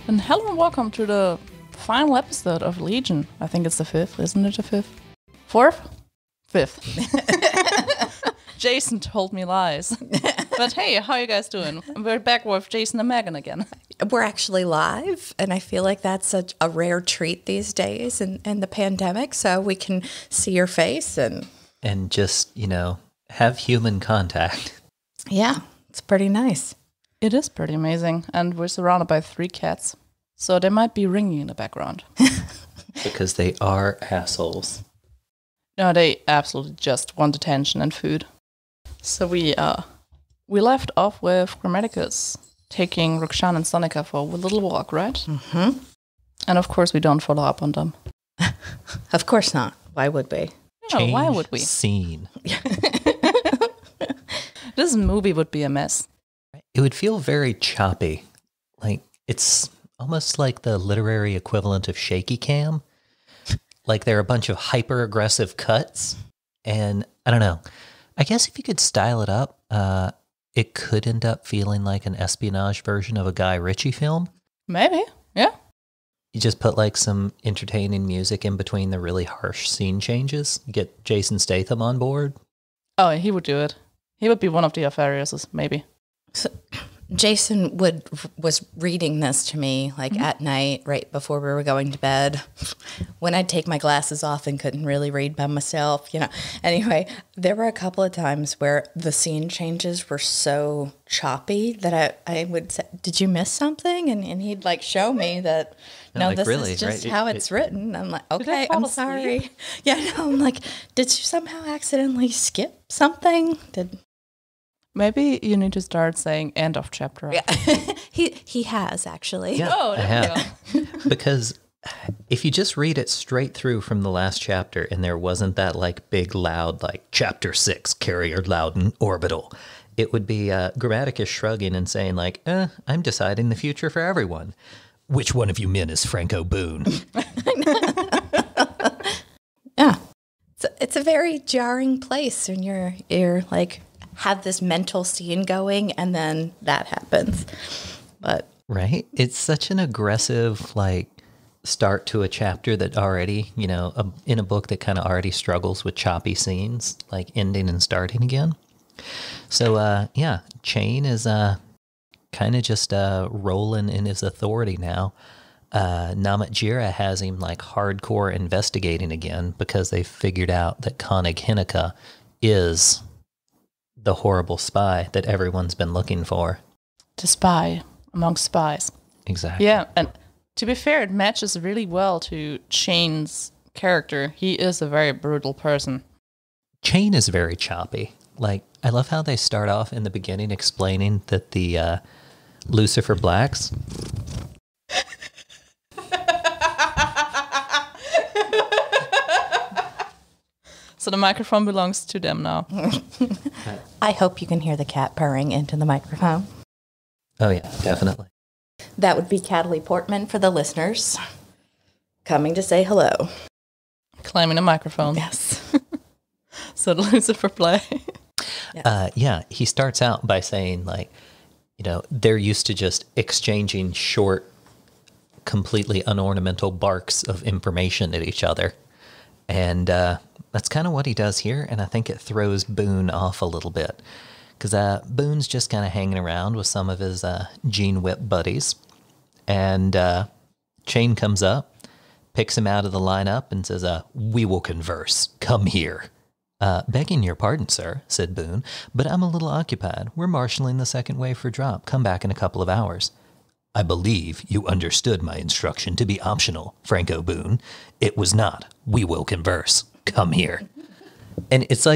And hello and welcome to the final episode of Legion. I think it's the 5th, isn't it the 5th? 4th? 5th. Jason told me lies. But hey, how are you guys doing? We're back with Jason and Megan again. We're actually live, and I feel like that's such a rare treat these days in the pandemic, so we can see your face and just, have human contact. Yeah, it's pretty nice. It is pretty amazing, and we're surrounded by 3 cats, so they might be ringing in the background. Because they are assholes. No, they absolutely just want attention and food. So we left off with Grammaticus taking Rukshan and Sonika for a little walk, right? Mm-hmm. And of course we don't follow up on them. Of course not. Why would we? No, why would we? Scene. This movie would be a mess. It would feel very choppy. Like, it's almost like the literary equivalent of shaky cam. Like, there are a bunch of hyper-aggressive cuts. And, I don't know. I guess if you could style it up, it could end up feeling like an espionage version of a Guy Ritchie film. Maybe, yeah. You just put, like, some entertaining music in between the really harsh scene changes. You get Jason Statham on board. Oh, he would do it. He would be one of the Alfariuses, maybe. So, Jason was reading this to me at night, right before we were going to bed, when I'd take my glasses off and couldn't really read by myself, Anyway, there were a couple of times where the scene changes were so choppy that I would say, "Did you miss something?" And he'd show me that, no, this really, is just right? how it's written. I'm like, okay, fall I'm asleep? sorry. Yeah, no, I'm like, did you somehow accidentally skip something? Maybe you need to start saying end of chapter. Yeah. he has actually. Yeah, Oh, there I have. Because if you just read it straight through from the last chapter and there wasn't that big loud chapter 6 carrier Loudon orbital, it would be Grammaticus shrugging and saying I'm deciding the future for everyone. Which one of you men is Franco Boone? Yeah. It's a very jarring place when you're have this mental scene going and then that happens. But right? It's such an aggressive start to a chapter that already, in a book that kind of already struggles with choppy scenes, ending and starting again. So Chain is kind of just rolling in his authority now. Namat Jira has him hardcore investigating again because they figured out that Koenig Hinneka is the horrible spy that everyone's been looking for. The spy amongst spies. Exactly. Yeah, and to be fair, it matches really well to Chain's character. He is a very brutal person. Chain is very choppy. I love how they start off in the beginning explaining that the Lucifer Blacks... So the microphone belongs to them now. I hope you can hear the cat purring into the microphone. Oh yeah, definitely. That would be Cataly Portman for the listeners coming to say hello. Climbing a microphone. Yes. So the Lucifer play. Yeah, he starts out by saying they're used to just exchanging short, completely unornamental barks of information at each other. And that's kind of what he does here, and I think it throws Boone off a little bit. Because Boone's just kind of hanging around with some of his Gene Whip buddies. And Chain comes up, picks him out of the lineup, and says, "We will converse. Come here." "Begging your pardon, sir," said Boone, "but I'm a little occupied. We're marshalling the second wave for drop. Come back in a couple of hours." "I believe you understood my instruction to be optional, Franco Boone. It was not. We will converse. Come here." And it's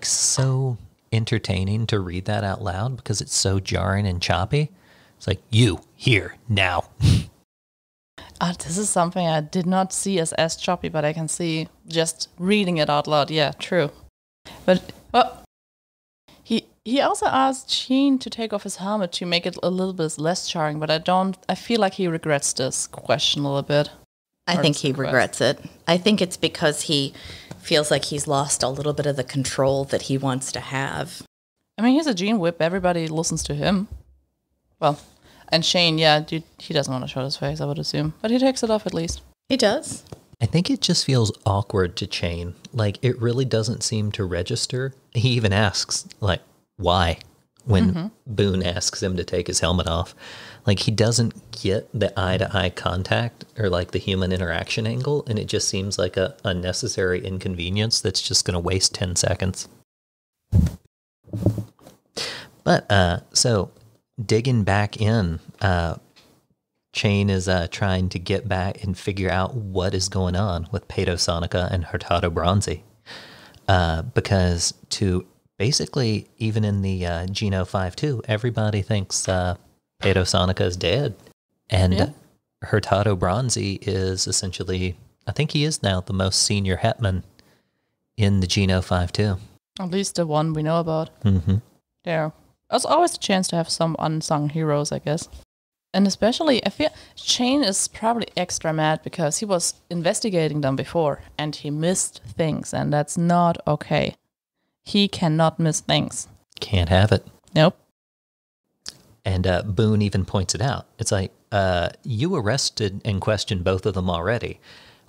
so entertaining to read that out loud because it's so jarring and choppy. It's you, here, now. This is something I did not see as choppy, but I can see just reading it out loud. Yeah, true. But, he also asked Sheen to take off his helmet to make it a little bit less jarring, but I feel like he regrets this question a little bit. I think he regrets it. I think it's because he feels like he's lost a little bit of the control that he wants to have. I mean, he's a Gene Whip. Everybody listens to him. Well, And Shane, yeah, dude, he doesn't want to show his face, I would assume. But he takes it off at least. He does. I think it just feels awkward to Chain. Like, it really doesn't seem to register. He even asks, like, why? When Boone asks him to take his helmet off. Like, he doesn't get the eye-to-eye contact or, like, the human interaction angle, and it just seems like a unnecessary inconvenience that's just going to waste 10 seconds. But, so, digging back in, Chain is trying to get back and figure out what is going on with Paedo Sonica and Hurtado Bronzi. Because to basically, even in the Geno 5-2, everybody thinks Paedo Sonica is dead. And Hurtado Bronzi is essentially, I think he is now the most senior hetman in the Geno 5-2. At least the one we know about. Mm-hmm. There. There's always a chance to have some unsung heroes, I guess. And especially, I feel Shane is probably extra mad because he was investigating them before and he missed things, and that's not okay. He cannot miss things. Can't have it. Nope. And Boone even points it out. It's like, you arrested and questioned both of them already.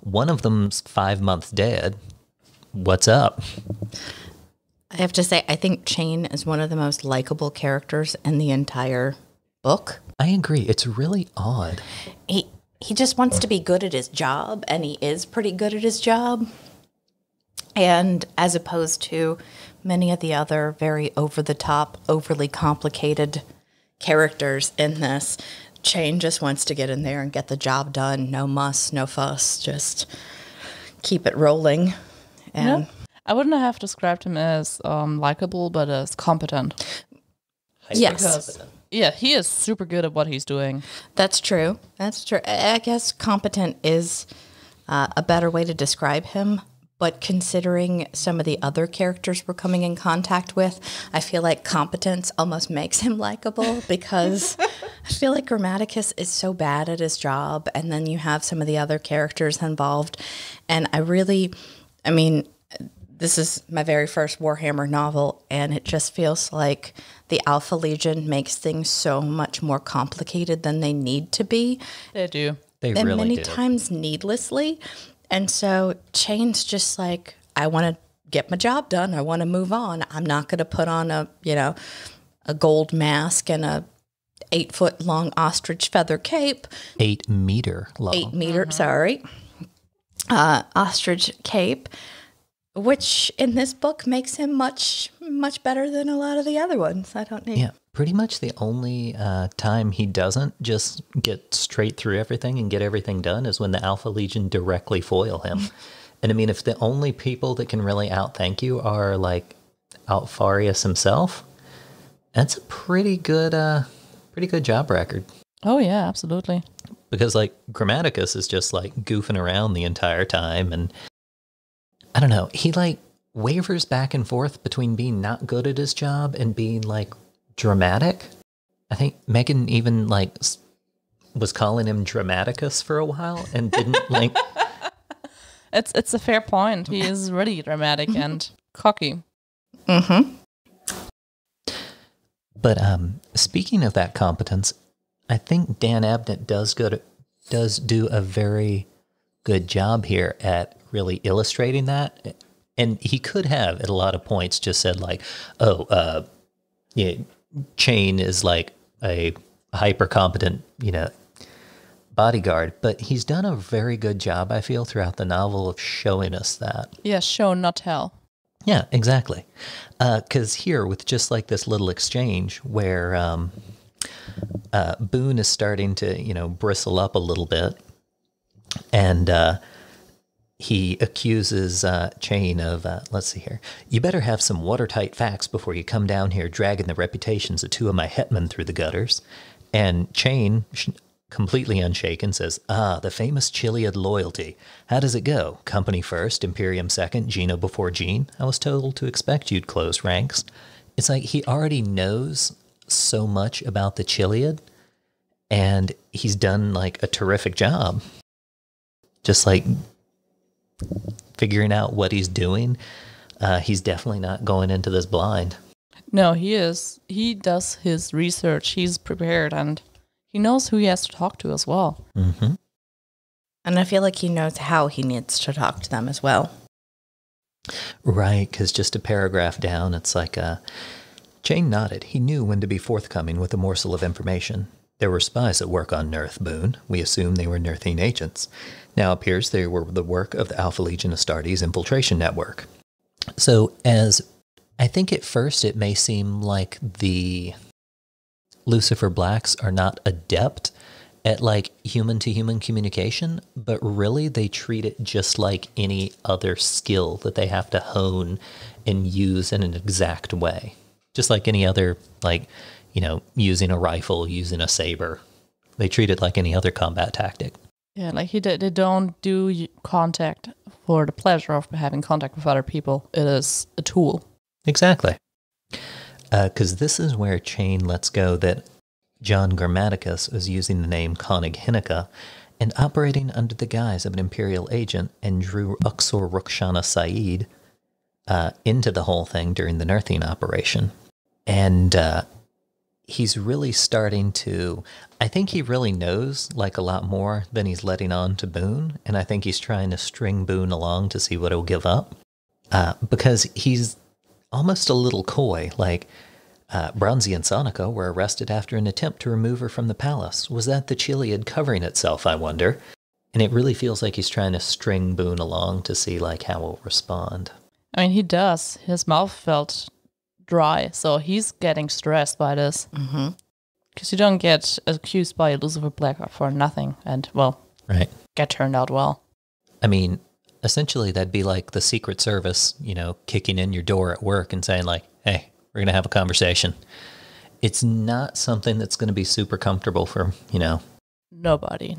One of them's 5 months dead. What's up? I have to say, I think Chain is one of the most likable characters in the entire book. I agree. It's really odd. He just wants to be good at his job, and he is pretty good at his job. And as opposed to many of the other very over-the-top, overly complicated characters in this, Chain just wants to get in there and get the job done. No muss, no fuss, just keep it rolling. And Yeah. I wouldn't have described him as likable, but as competent. yes, Yeah, he is super good at what he's doing. that's true. That's true. I guess competent is a better way to describe him. But considering some of the other characters we're coming in contact with, I feel like competence almost makes him likable because I feel like Grammaticus is so bad at his job. And then you have some of the other characters involved. And I mean, this is my very first Warhammer novel, and it just feels like the Alpha Legion makes things so much more complicated than they need to be. They do. They And really many do. times needlessly. And so Chain's just like, I want to get my job done. I want to move on. I'm not going to put on a gold mask and a 8-foot long ostrich feather cape. 8 meter long. 8 meter, sorry. Ostrich cape, which in this book makes him much, much better than a lot of the other ones. I don't need. Yeah, pretty much the only time he doesn't just get straight through everything and get everything done is when the Alpha Legion directly foil him. And I mean, if the only people that can really out-thank you are like Alfarius himself, that's a pretty good job record. Oh, yeah, absolutely. Because like Grammaticus is just like goofing around the entire time, and I don't know, he like wavers back and forth between being not good at his job and being like dramatic. I think Megan even like was calling him Dramaticus for a while and didn't like. It's a fair point. He is really dramatic and cocky. Mm-hmm. But speaking of that competence, I think Dan Abnett does do a very good job here at really illustrating that. And he could have at a lot of points just said like, Chain is like a hyper competent, bodyguard, but he's done a very good job, I feel, throughout the novel of showing us that. Yeah, show, not tell. Yeah, exactly. Because here, with just like this little exchange where Boone is starting to, bristle up a little bit, and he accuses Chain of, let's see here, you better have some watertight facts before you come down here dragging the reputations of 2 of my hetmen through the gutters. And Chain, completely unshaken, says, the famous Chiliad loyalty. How does it go? Company first, Imperium second, Geno before Gene? I was told to expect you'd close ranks. It's like he already knows so much about the Chiliad, and he's done like a terrific job. Just like figuring out what he's doing. He's definitely not going into this blind. No, he is. He does his research. He's prepared, and he knows who he has to talk to as well. Mm-hmm. And I feel like he knows how he needs to talk to them as well. Right, because just a paragraph down, it's like, Chain nodded. He knew when to be forthcoming with a morsel of information. There were spies at work on Nurth, Boone. We assumed they were Nurthine agents. Now appears they were the work of the Alpha Legion Astartes infiltration network. So, as I think at first it may seem like the Lucifer Blacks are not adept at like human-to-human communication, but really they treat it just like any other skill that they have to hone and use in an exact way. Just like any other, like, you know, using a rifle, using a saber. They treat it like any other combat tactic. Yeah, like they don't do contact for the pleasure of having contact with other people. It is a tool. Exactly. Because this is where Chain lets go that John Grammaticus was using the name Konig Hinneka and operating under the guise of an Imperial agent and drew Uxor Rukshana Saeed into the whole thing during the Nurthine operation. And he's really starting to, I think he really knows like a lot more than he's letting on to Boone. And I think he's trying to string Boone along to see what he'll give up. Because he's almost a little coy, like, Bronzy and Sonica were arrested after an attempt to remove her from the palace. Was that the Chiliad covering itself, I wonder? And it really feels like he's trying to string Boone along to see like how he'll respond. I mean, he does. His mouth felt dry, so he's getting stressed by this. Because you don't get accused by Lucifer Black for nothing, and, well, right, get turned out well. I mean, essentially that'd be like the Secret Service, you know, kicking in your door at work and saying like, hey, we're going to have a conversation. It's not something that's going to be super comfortable for, you know, anybody.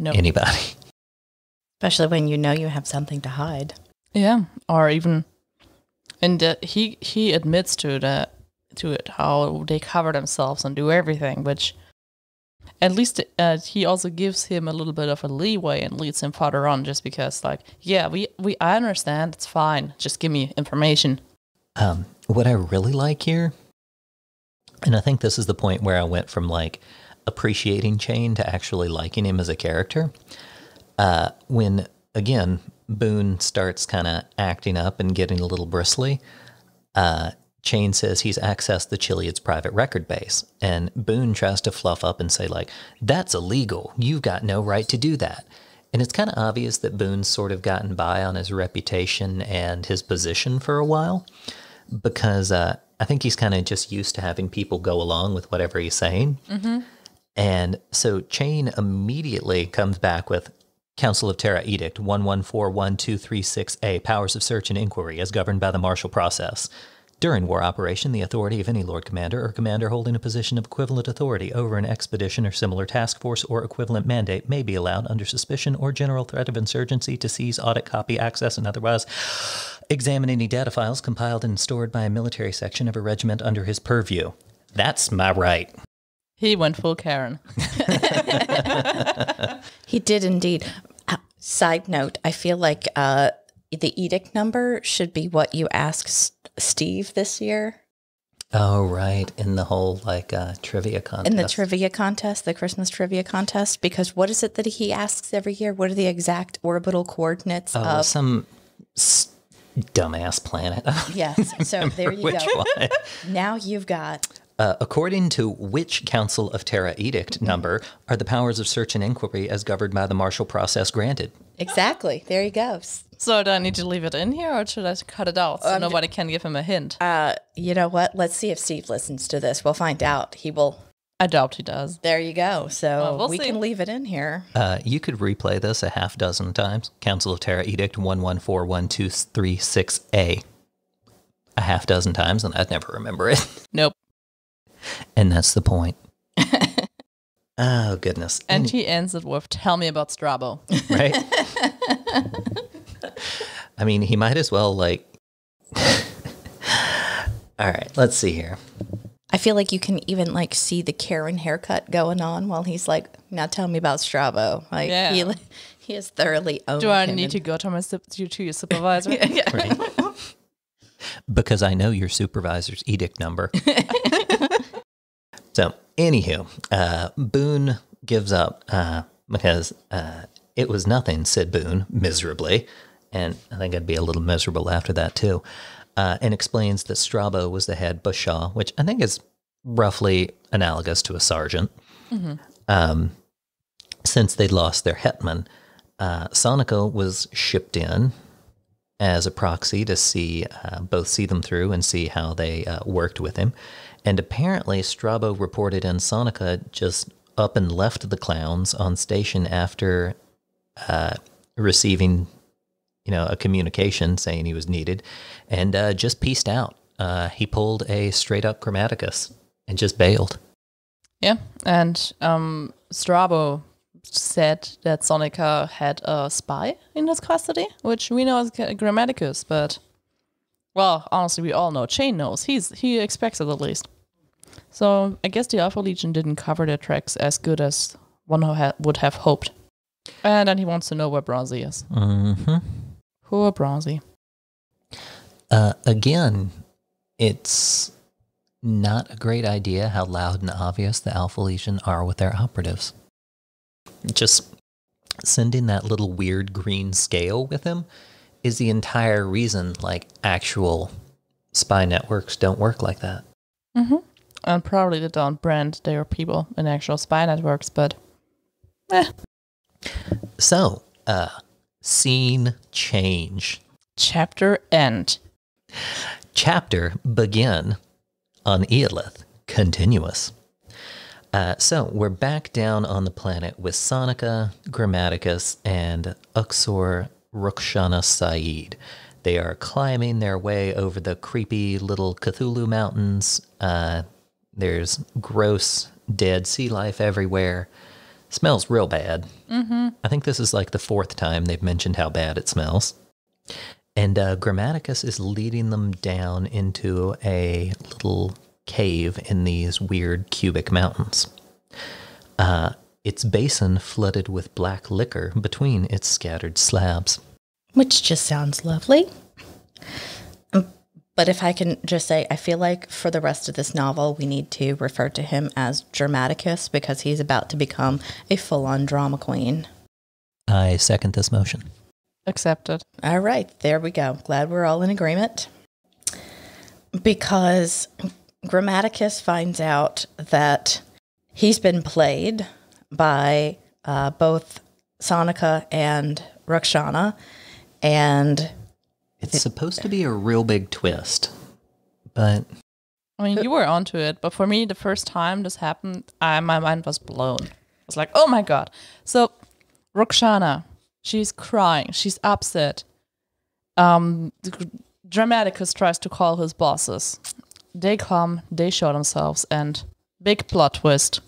Especially when you know you have something to hide. Yeah, or even, and he admits to it how they cover themselves and do everything, which at least he also gives him a little bit of a leeway and leads him further on, just because, like, yeah, I understand, it's fine, just give me information. What I really like here, and I think this is the point where I went from like appreciating Chain to actually liking him as a character. When, again, Boone starts kind of acting up and getting a little bristly, Chain says he's accessed the Chiliad's private record base. And Boone tries to fluff up and say like, that's illegal. You've got no right to do that. And it's kind of obvious that Boone's sort of gotten by on his reputation and his position for a while. Because I think he's kind of just used to having people go along with whatever he's saying. Mm-hmm. And so Chain immediately comes back with Council of Terra Edict 11412336A, powers of search and inquiry as governed by the martial process. During war operation, the authority of any Lord Commander or Commander holding a position of equivalent authority over an expedition or similar task force or equivalent mandate may be allowed under suspicion or general threat of insurgency to seize, audit, copy, access, and otherwise examine any data files compiled and stored by a military section of a regiment under his purview. That's my right. He went full Karen. He did indeed. Side note, I feel like the edict number should be what you ask Steve this year. Oh, right. In the whole, like, trivia contest. In the trivia contest, the Christmas trivia contest, because what is it that he asks every year? What are the exact orbital coordinates of? Some dumbass planet. Yes. So there you Which go. one? Now you've got. According to which Council of Terra Edict number are the powers of search and inquiry as governed by the martial process granted? Exactly. There he goes. So do I need to leave it in here, or should I cut it out so nobody can give him a hint? You know what? Let's see if Steve listens to this. We'll find out. He will. I doubt he does. There you go. So we'll we see. can leave it in here. You could replay this a half dozen times. Council of Terra Edict 11412336A. A half dozen times, and I'd never remember it. Nope. And that's the point. Oh, goodness. And he ends it with, tell me about Strabo. Right? I mean, he might as well, like... All right, let's see here. I feel like you can even like see the Karen haircut going on while he's like, now tell me about Strabo. Like Yeah. he has thoroughly owned Do I him need to go to your supervisor? Yeah. Right? Because I know your supervisor's edict number. So, anywho, Boone gives up because it was nothing, said Boone, miserably. And I think I'd be a little miserable after that, too. And explains that Strabo was the head bashaw, which I think is roughly analogous to a sergeant. Since they'd lost their hetman, Sonika was shipped in as a proxy to see both see them through and see how they worked with him. And apparently Strabo reported in Sonika just up and left the clowns on station after receiving, a communication saying he was needed, and just peaced out. He pulled a straight-up Grammaticus and just bailed. Yeah, and Strabo said that Sonika had a spy in his custody, which we know as Grammaticus, but, well, honestly, we all know. Chain knows. He expects it at least. So I guess the Alpha Legion didn't cover their tracks as good as one would have hoped. And then he wants to know where Bronzy is. Poor Bronzy. Again, it's not a great idea how loud and obvious the Alpha Legion are with their operatives. Just sending that little weird green scale with him is the entire reason, actual spy networks don't work like that. And probably they don't brand their people in actual spy networks, but So, scene change. Chapter end. Chapter begin on Eolith. Continuous. So we're back down on the planet with Sonika, Grammaticus, and Uxor Rukshana Saeed. They are climbing their way over the creepy little Cthulhu mountains. There's gross, dead sea life everywhere. Smells real bad. I think this is the 4th time they've mentioned how bad it smells. And Grammaticus is leading them down into a little cave in these weird cubic mountains. Its basin flooded with black liquor between its scattered slabs. Which just sounds lovely. But if I can just say, I feel like for the rest of this novel, we need to refer to him as Dramaticus because he's about to become a full-on drama queen. I second this motion. Accepted. All right, there we go. Glad we're all in agreement. Because Grammaticus finds out that he's been played by both Sonika and Rukshana, and it's supposed to be a real big twist, but... I mean, you were onto it, but for me, the first time this happened, my mind was blown. I was like, oh my god. So, Rukshana, she's crying, she's upset. Dramaticus tries to call his bosses. They come, they show themselves, and big plot twist.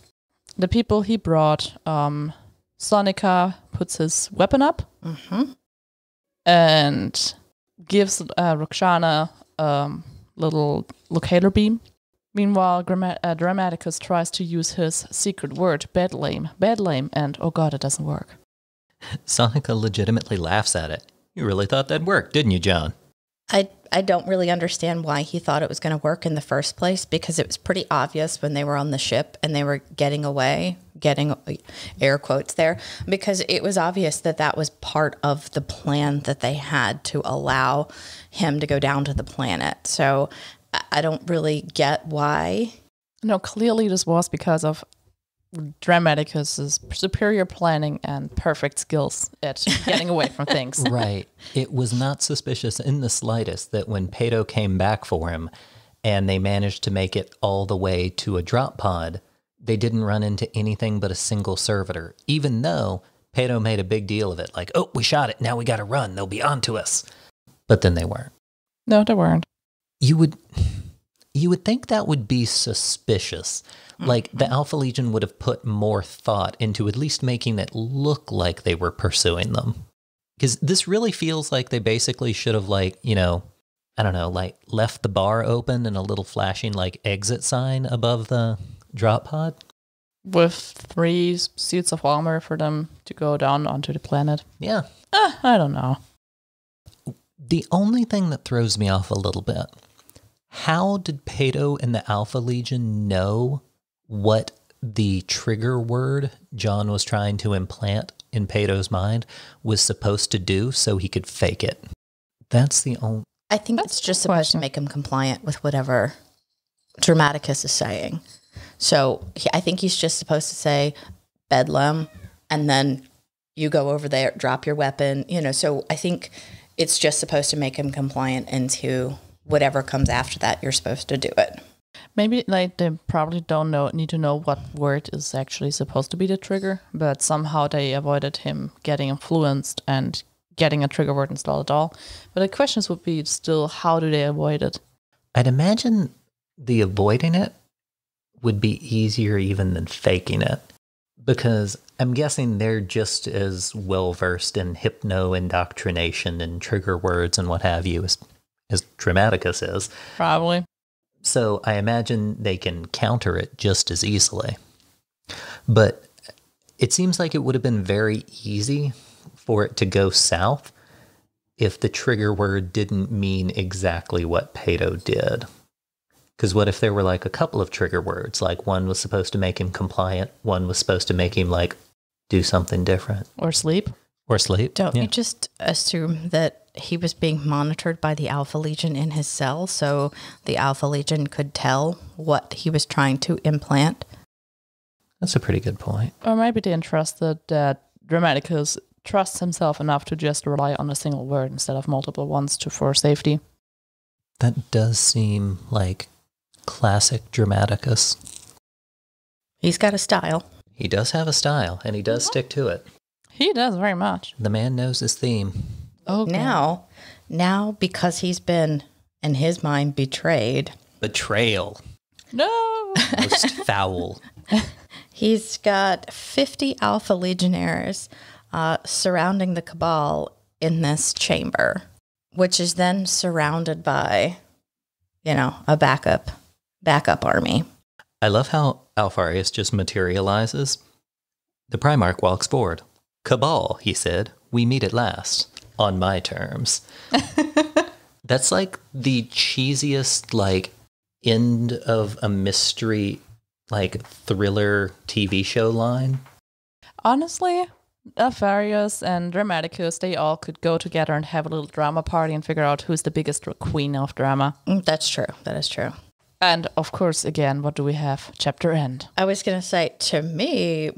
The people he brought, Sonika puts his weapon up and gives Rukshana little locator beam. Meanwhile, Dramaticus tries to use his secret word, bedlame, and oh god, it doesn't work. Sonika legitimately laughs at it. You really thought that'd work, didn't you, John? I don't really understand why he thought it was going to work in the first place, because it was pretty obvious when they were on the ship and they were getting away, getting air quotes there, because it was obvious that that was part of the plan that they had to allow him to go down to the planet. So I don't really get why. No, clearly this was because of Dramaticus's superior planning and perfect skills at getting away from things. Right. It was not suspicious in the slightest that when Pato came back for him and they managed to make it all the way to a drop pod, they didn't run into anything but a single servitor, even though Pato made a big deal of it. Like, oh, we shot it. Now we got to run. They'll be on to us. But then they weren't. No, they weren't. You would think that would be suspicious. Like, the Alpha Legion would have put more thought into at least making it look like they were pursuing them. Because this really feels like they basically should have, left the bar open and a little flashing, exit sign above the drop pod. With 3 suits of armor for them to go down onto the planet. Yeah. I don't know. The only thing that throws me off a little bit, how did Pato and the Alpha Legion know what the trigger word John was trying to implant in Peto's mind was supposed to do so he could fake it. That's the only... I think it's just supposed to make him compliant with whatever Dramaticus is saying. So I think he's just supposed to say Bedlam, and then you go over there, drop your weapon, so I think it's just supposed to make him compliant into whatever comes after that. You're supposed to do it. Maybe they probably need to know what word is actually supposed to be the trigger, but somehow they avoided him getting influenced and getting a trigger word installed at all. But the questions would be still, how do they avoid it? I'd imagine the avoiding it would be easier even than faking it, because I'm guessing they're just as well versed in hypno indoctrination and trigger words and what have you as Dramaticus is. Probably. So I imagine they can counter it just as easily. But it seems like it would have been very easy for it to go south if the trigger word didn't mean exactly what Peto did. Because what if there were like a couple of trigger words? Like one was supposed to make him compliant, one was supposed to make him like do something different. Or sleep. Or sleep. Don't you just assume that he was being monitored by the Alpha Legion in his cell, so the Alpha Legion could tell what he was trying to implant? That's a pretty good point. Or maybe they entrusted that Dramaticus trusts himself enough to just rely on a single word instead of multiple ones for safety. That does seem like classic Dramaticus. He's got a style. He does have a style, and he does stick to it. He does very much. The man knows his theme. Okay. Now, because he's been, in his mind, betrayed. Betrayal. No! Most foul. He's got 50 Alpha Legionnaires surrounding the Cabal in this chamber, which is then surrounded by, a backup army. I love how Alpharius just materializes. The Primarch walks forward. Cabal, he said, we meet at last. On my terms. That's like the cheesiest, end of a mystery, thriller TV show line. Honestly, Alpharius and Dramaticus, they all could go together and have a little drama party and figure out who's the biggest queen of drama. That's true. That is true. And, of course, again, what do we have? Chapter end. I was going to say, to me,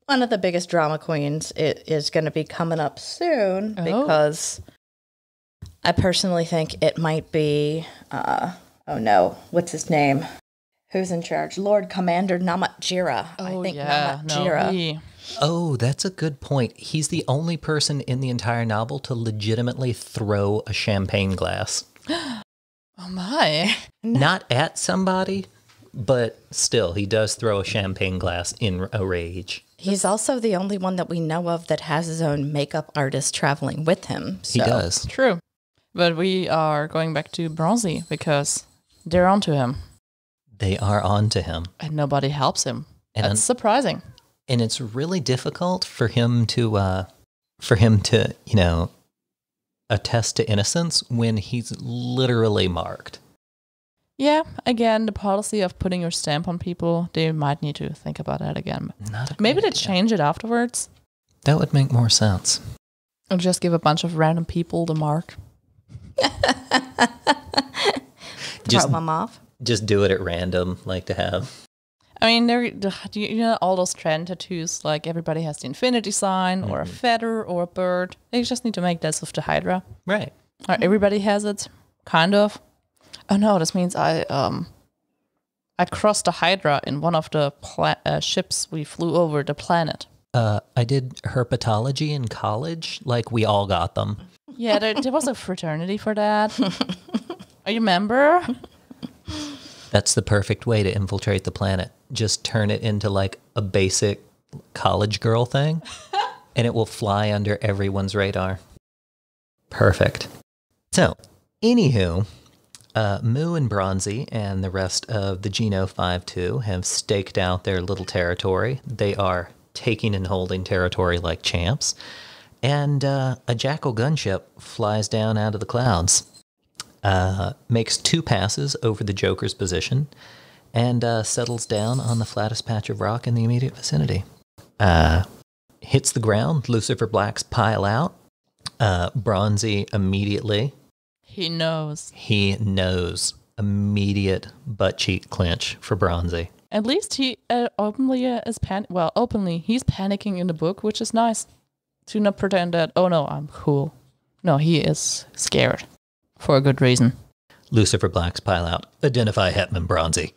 one of the biggest drama queens is going to be coming up soon because I personally think it might be, what's his name? Who's in charge? Lord Commander Namatjira. Oh, I think yeah. Namatjira. Oh, that's a good point. He's the only person in the entire novel to legitimately throw a champagne glass. Oh, my. Not at somebody, but still, he does throw a champagne glass in a rage. He's also the only one that we know of that has his own makeup artist traveling with him. So. He does. True. But we are going back to Bronzy because they're onto him. They are on to him. And nobody helps him. And That's surprising. And it's really difficult for him to, attest to innocence when he's literally marked. Yeah, again, the policy of putting your stamp on people, they might need to think about that again. Maybe they change it afterwards. That would make more sense. Or just give a bunch of random people the mark. Just throw them off. Just do it at random, like to have. I mean, all those trend tattoos, like everybody has the infinity sign or a feather or a bird. They just need to make that of the Hydra. Right. Or everybody has it, kind of. Oh no, this means I crossed the Hydra in one of the ships we flew over the planet. I did herpetology in college. We all got them. Yeah, there was a fraternity for that. Are you a member? That's the perfect way to infiltrate the planet. Just turn it into a basic college girl thing, and it will fly under everyone's radar. Perfect. So, anywho, Moo and Bronzy and the rest of the Geno 5-2 have staked out their little territory. They are taking and holding territory like champs. And a Jackal gunship flies down out of the clouds, makes 2 passes over the Joker's position, and settles down on the flattest patch of rock in the immediate vicinity. Hits the ground. Lucifer Blacks pile out. Bronzy immediately. He knows. Immediate butt cheek clench for Bronzy. At least he openly is openly he's panicking in the book, which is nice. To not pretend that, oh no, I'm cool. No, he is scared for a good reason. Lucifer Blacks pile out. Identify Hetman Bronzy.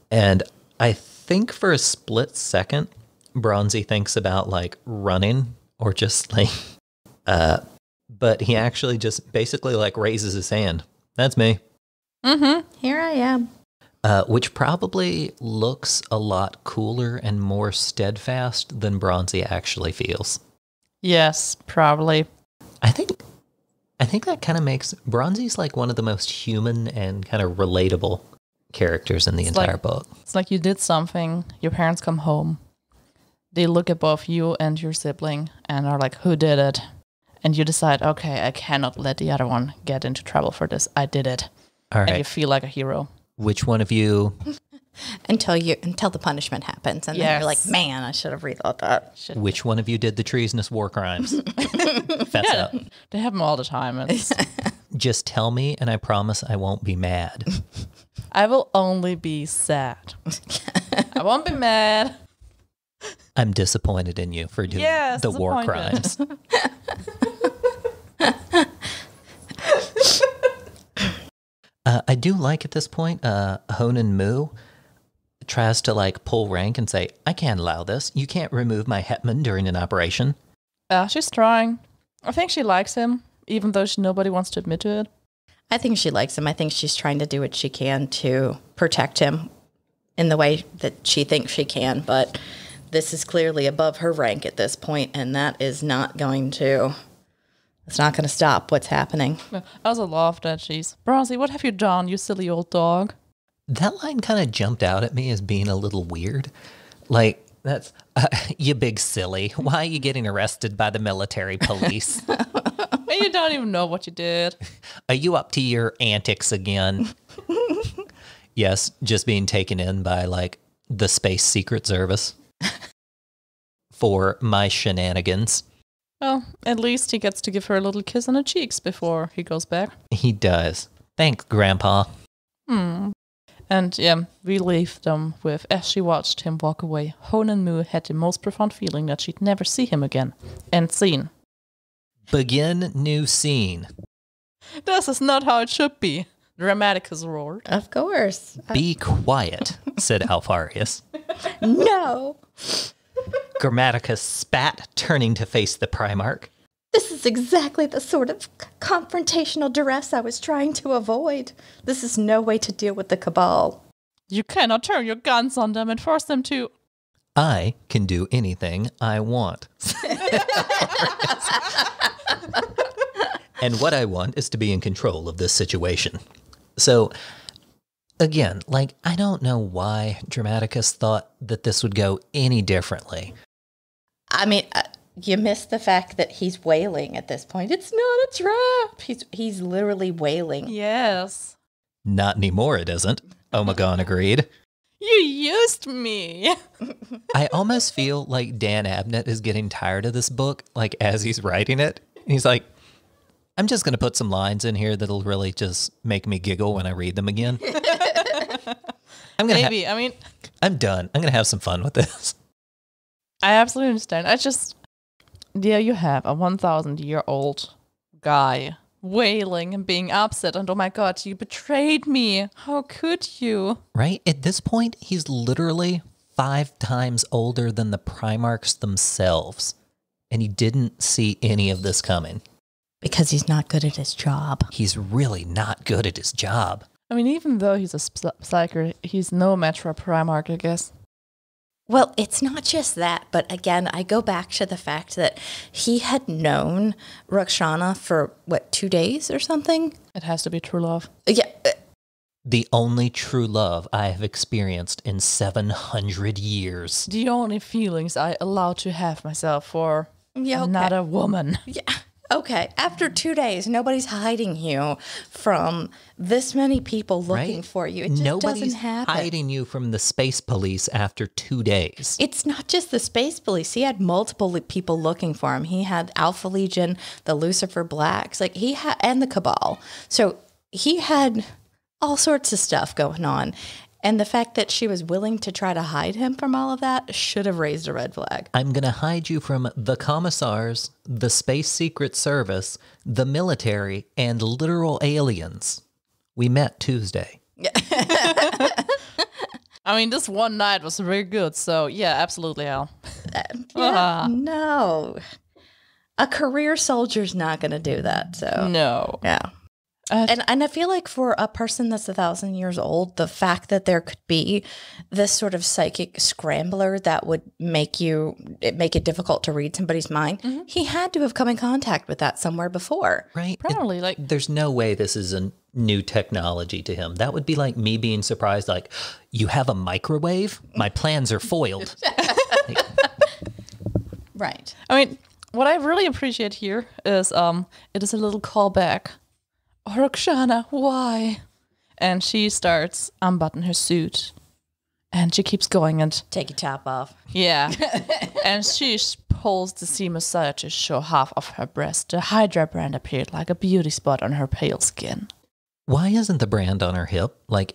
And I think for a split second, Bronzy thinks about like running or just like, but he actually just basically like raises his hand. That's me. Mm-hmm. Here I am. Which probably looks a lot cooler and more steadfast than Bronzy actually feels. Yes, probably. I think that kind of makes Bronzy's like one of the most human and kind of relatable characters in the entire book. It's like you did something, your parents come home, they look at both you and your sibling and are like, who did it? And you decide, okay, I cannot let the other one get into trouble for this. I did it. All right. And you feel like a hero. Which one of you? Until the punishment happens, and then you're like, man, I should have rethought that. Which one of you did the treasonous war crimes? Fess up. They happen all the time. Just tell me, and I promise I won't be mad. I will only be sad. I won't be mad. I'm disappointed in you for doing the war crimes. I do like at this point, Honan Mu tries to like pull rank and say, I can't allow this. You can't remove my hetman during an operation. She's trying. I think she likes him, even though nobody wants to admit to it. I think she likes him. I think she's trying to do what she can to protect him in the way that she thinks she can. But this is clearly above her rank at this point, and that is not going to... It's not going to stop what's happening. I also love that she's, Bronzy, what have you done, you silly old dog? That line kind of jumped out at me as being a little weird. Like, that's, you big silly. Why are you getting arrested by the military police? And you don't even know what you did. Are you up to your antics again? Yes, just being taken in by, like, the Space Secret Service for my shenanigans. Well, at least he gets to give her a little kiss on the cheeks before he goes back. He does. Thanks, Grandpa. And yeah, we leave them with, as she watched him walk away, Honan Mu had the most profound feeling that she'd never see him again. End scene. Begin new scene. This is not how it should be. Dramaticus roared. Of course. Be quiet, said Alpharius. No. Grammaticus spat, turning to face the Primarch. This is exactly the sort of confrontational duress I was trying to avoid. This is no way to deal with the Cabal. You cannot turn your guns on them and force them to... I can do anything I want. And what I want is to be in control of this situation. So, again, like, I don't know why Dramaticus thought that this would go any differently. I mean, you missed the fact that he's wailing at this point. It's not a trap. He's literally wailing. Yes. Not anymore, it isn't. Omegon agreed. You used me. I almost feel like Dan Abnett is getting tired of this book, like, as he's writing it. He's like, I'm just going to put some lines in here that'll really just make me giggle when I read them again. I'm done. I'm going to have some fun with this. I absolutely understand. You have a 1,000-year-old guy wailing and being upset, and oh my god, you betrayed me. How could you? Right? At this point, he's literally 5 times older than the Primarchs themselves, and he didn't see any of this coming. Because he's not good at his job. He's really not good at his job. I mean, even though he's a psyker, he's no match for a Primarch, I guess. Well, it's not just that, but again, I go back to the fact that he had known Rakshana for, 2 days or something? It has to be true love. Yeah. The only true love I have experienced in 700 years. The only feelings I allow to have myself for Yeah, okay. another woman. Yeah. Okay, after 2 days, nobody's hiding you from this many people looking Right? for you. It just Nobody's doesn't happen. hiding you from the space police after 2 days. It's not just the space police. He had multiple people looking for him. He had Alpha Legion, the Lucifer Blacks, like he had, and the Cabal. So he had all sorts of stuff going on. And the fact that she was willing to try to hide him from all of that should have raised a red flag. I'm going to hide you from the commissars, the Space Secret Service, the military, and literal aliens. We met Tuesday. I mean, this one night was very good, so yeah, absolutely, Al. No. A career soldier's not going to do that. So No. yeah. And I feel like for a person that's 1,000 years old, the fact that there could be this sort of psychic scrambler that would make it difficult to read somebody's mind, he had to have come in contact with that somewhere before. Right? Probably, like, There's no way this is a new technology to him. That would be like me being surprised, like, you have a microwave? My plans are foiled. Right. I mean, what I really appreciate here is it is a little callback. Roxana, why? And she starts unbutton her suit. And she keeps going and Take your top off. yeah. And she pulls the seam aside to show half of her breast. The Hydra brand appeared like a beauty spot on her pale skin. Why isn't the brand on her hip like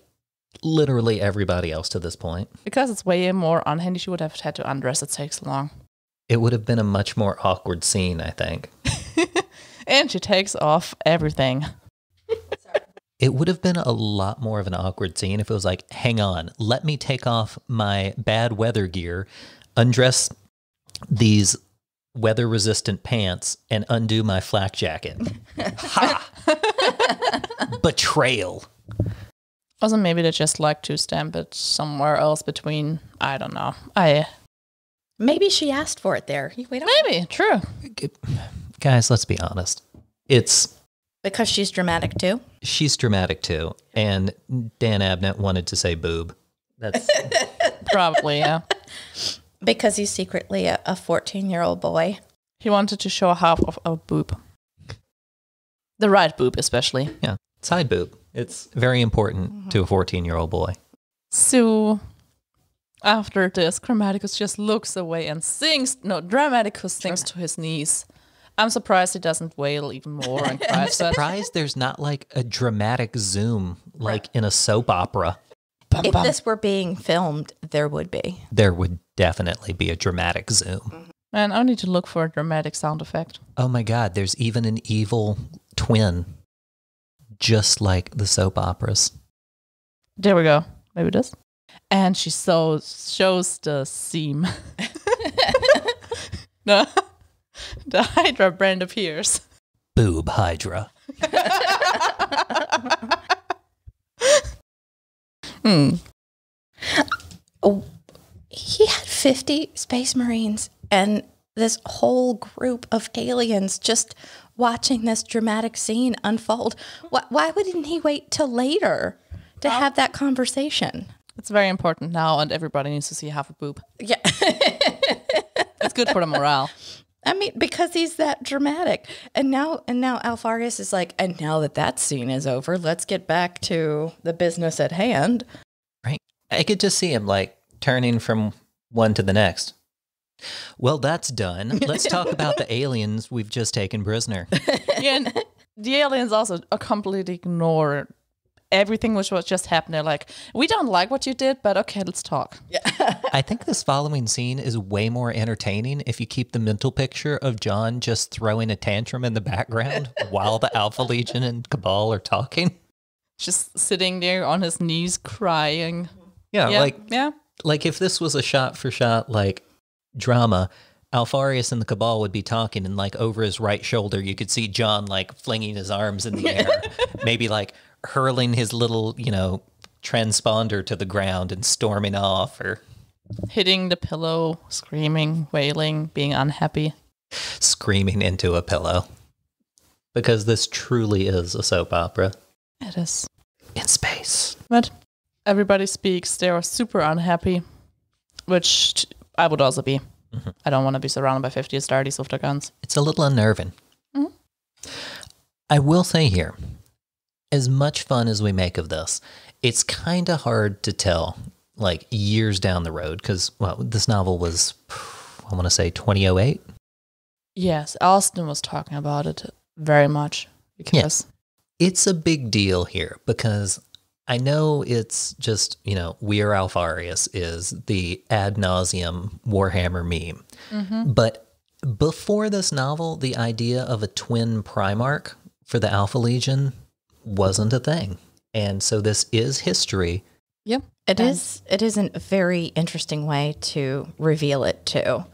literally everybody else to this point? Because it's way more unhandy, she would have had to undress. It takes long. It would have been a much more awkward scene, I think. And she takes off everything. It would have been a lot more of an awkward scene if it was like, hang on, let me take off my bad weather gear, undress these weather-resistant pants, and undo my flak jacket. Ha! Betrayal. Also, maybe they just like to stamp it somewhere else between, I don't know. Maybe she asked for it there. We don't Maybe, true. Guys, let's be honest. Because she's dramatic too. She's dramatic too, and Dan Abnett wanted to say boob. That's Probably, yeah. Because he's secretly a 14-year-old boy. He wanted to show half of a boob. The right boob, especially. yeah, side boob. It's very important to a 14-year-old boy. So, after this, Grammaticus just looks away and sinks. No, Dramaticus sinks to his knees. I'm surprised he doesn't wail even more and cry. Surprised there's not like a dramatic zoom like in a soap opera. If this were being filmed, there would be. There would definitely be a dramatic zoom. Man, I need to look for a dramatic sound effect. Oh my God, there's even an evil twin, just like the soap operas. There we go. Maybe this. And she shows the seam. No. The Hydra brand appears. Boob Hydra. Oh, he had 50 Space Marines and this whole group of aliens just watching this dramatic scene unfold. Why wouldn't he wait till later to have that conversation? It's very important now, and everybody needs to see half a boob. Yeah. It's good for the morale. I mean, because he's that dramatic. And now Alfarius is like, and now that scene is over, let's get back to the business at hand. Right. I could just see him like turning from one to the next. Well, that's done. Let's talk about the aliens we've just taken prisoner. Yeah, and the aliens also completely ignore everything which was just happening. Like, we don't like what you did, but okay, let's talk. I think this following scene is way more entertaining if you keep the mental picture of John just throwing a tantrum in the background while the Alpha Legion and Cabal are talking. Just sitting there on his knees crying. Yeah, Yeah. like if this was a shot-for-shot like drama, Alfarius and the Cabal would be talking, and like over his right shoulder you could see John like flinging his arms in the air, maybe like hurling his little, transponder to the ground and storming off, or Hitting the pillow, screaming, wailing, being unhappy. screaming into a pillow. Because this truly is a soap opera It is. in space. But everybody speaks. They are super unhappy, which I would also be. I don't want to be surrounded by 50 Astartes with their guns. It's a little unnerving. I will say here, as much fun as we make of this, it's kind of hard to tell, like, years down the road, because, well, this novel was, I want to say, 2008? Yes, Austin was talking about it very much. Because It's a big deal here, because I know it's just, We Are Alfarius is the ad nauseum Warhammer meme. But before this novel, the idea of a twin Primarch for the Alpha Legion wasn't a thing. And so this is history. Yep. It is a very interesting way to reveal it too,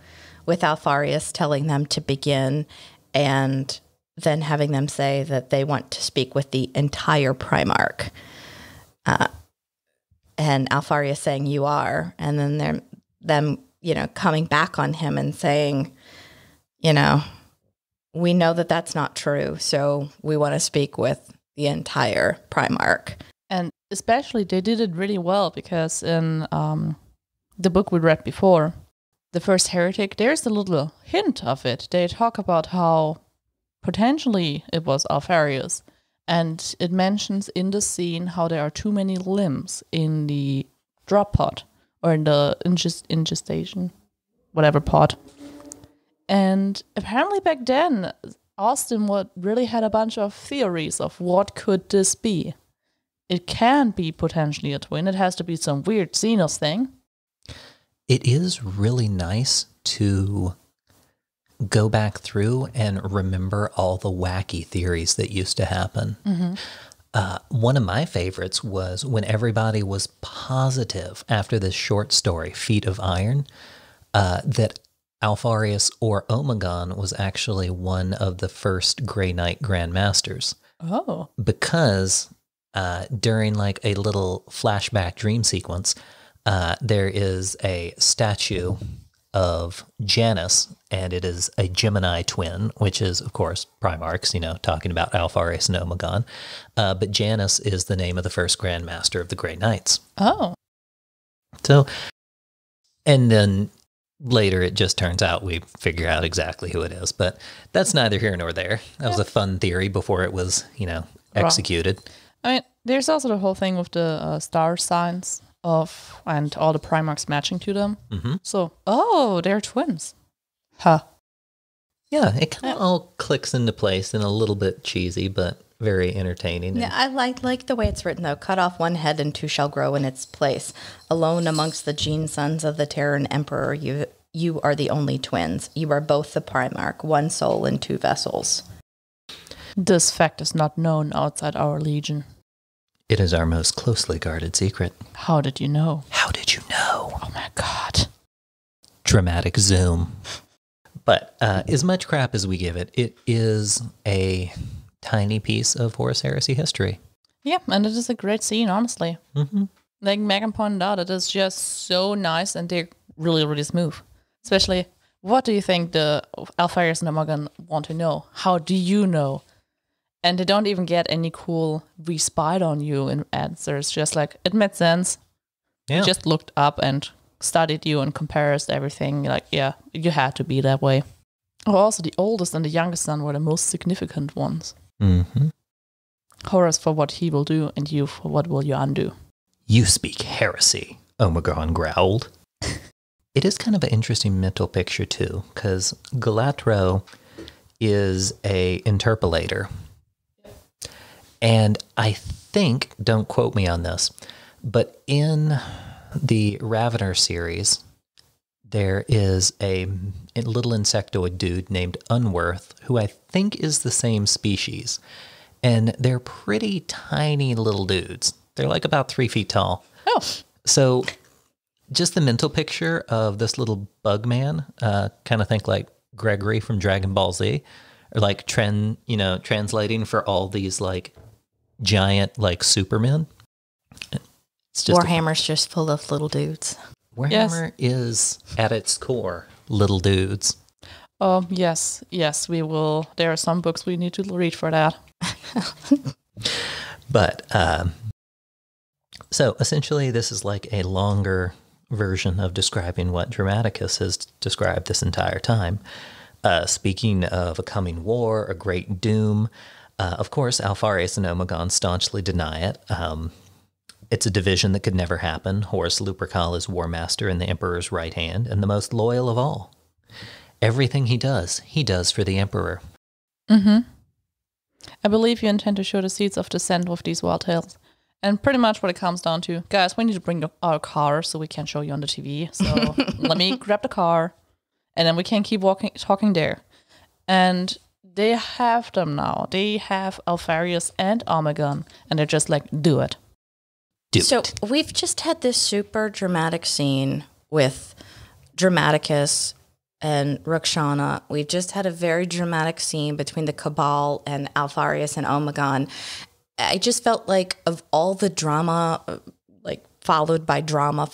with Alfarius telling them to begin and then having them say that they want to speak with the entire Primarch. And Alfarius saying, "You are," and then them coming back on him and saying, we know that that's not true, so we want to speak with the entire Primarch. And especially they did it really well, because in the book we read before, The First Heretic, there's a little hint of it. They talk about how potentially it was Alfarius. And it mentions in the scene how there are too many limbs in the drop pod, or in the ingestation, whatever pod. And apparently back then, Austin really had a bunch of theories of what could this be. It can be potentially a twin. It has to be some weird Xenos thing. It is really nice to go back through and remember all the wacky theories that used to happen. One of my favorites was when everybody was positive after this short story, Feet of Iron, that Alfarius or Omegon was actually one of the first Grey Knight Grandmasters. Oh. Because during like a little flashback dream sequence, there is a statue of Janus, and it is a Gemini twin, which is, of course, Primarchs, talking about Alfarius and Omegon. But Janus is the name of the first Grandmaster of the Grey Knights. Oh. So, and then later it just turns out we figure out exactly who it is. But that's neither here nor there. That was a fun theory before it was, executed. I mean, there's also the whole thing with the star signs and all the Primarchs matching to them. So, they're twins. Huh. Yeah, it kind of all clicks into place and a little bit cheesy, but very entertaining. Yeah, I like the way it's written, though. Cut off one head and two shall grow in its place. Alone amongst the gene sons of the Terran Emperor, you are the only twins. You are both the Primarch, one soul in two vessels. This fact is not known outside our legion. It is our most closely guarded secret. How did you know? How did you know? Oh my god. Dramatic zoom. But as much crap as we give it, it is a tiny piece of Horus Heresy history. Yeah, and it is a great scene, honestly. Like Megan pointed out, it is just so nice, and they're really, really smooth. Especially, what do you think the Alfarius and Omegon want to know? How do you know? And they don't even get any cool "we spied on you" in answers. Just like, it made sense. Yeah. You just looked up and studied you and compared everything. Like, yeah, you had to be that way. Oh, also, the oldest and the youngest son were the most significant ones. Horus for what he will do, and you for what will you undo. You speak heresy, Omegon growled. It is kind of an interesting mental picture, too, because Galatro is a interpolator. And I think, don't quote me on this, but in the Ravener series, there is a little insectoid dude named Unworth, who I think is the same species. And they're pretty tiny little dudes. They're like about 3 feet tall. Oh. So just the mental picture of this little bug man, kind of think like Gregory from Dragon Ball Z, or like translating for all these like giant like supermen. It's just Warhammer's just full of little dudes. Warhammer is at its core little dudes. Oh, yes, we will. There are some books we need to read for that. But so essentially this is like a longer version of describing what Dramaticus has described this entire time. Speaking of a coming war, a great doom, Of course, Alpharius and Omegon staunchly deny it. It's a division that could never happen. Horus Lupercal is War Master and the Emperor's right hand, and the most loyal of all. Everything he does for the Emperor. Mm-hmm. I believe you intend to show the seeds of dissent with these wild tales. And pretty much what it comes down to, guys, we need to bring our car so we can show you on the TV. So let me grab the car, and then we can keep talking there. And they have them now. They have Alpharius and Omegon, and they're just like, do it. So we've just had this super dramatic scene with Dramaticus and Rakshana. We've just had a very dramatic scene between the Cabal and Alpharius and Omegon. I just felt like of all the drama, like followed by drama,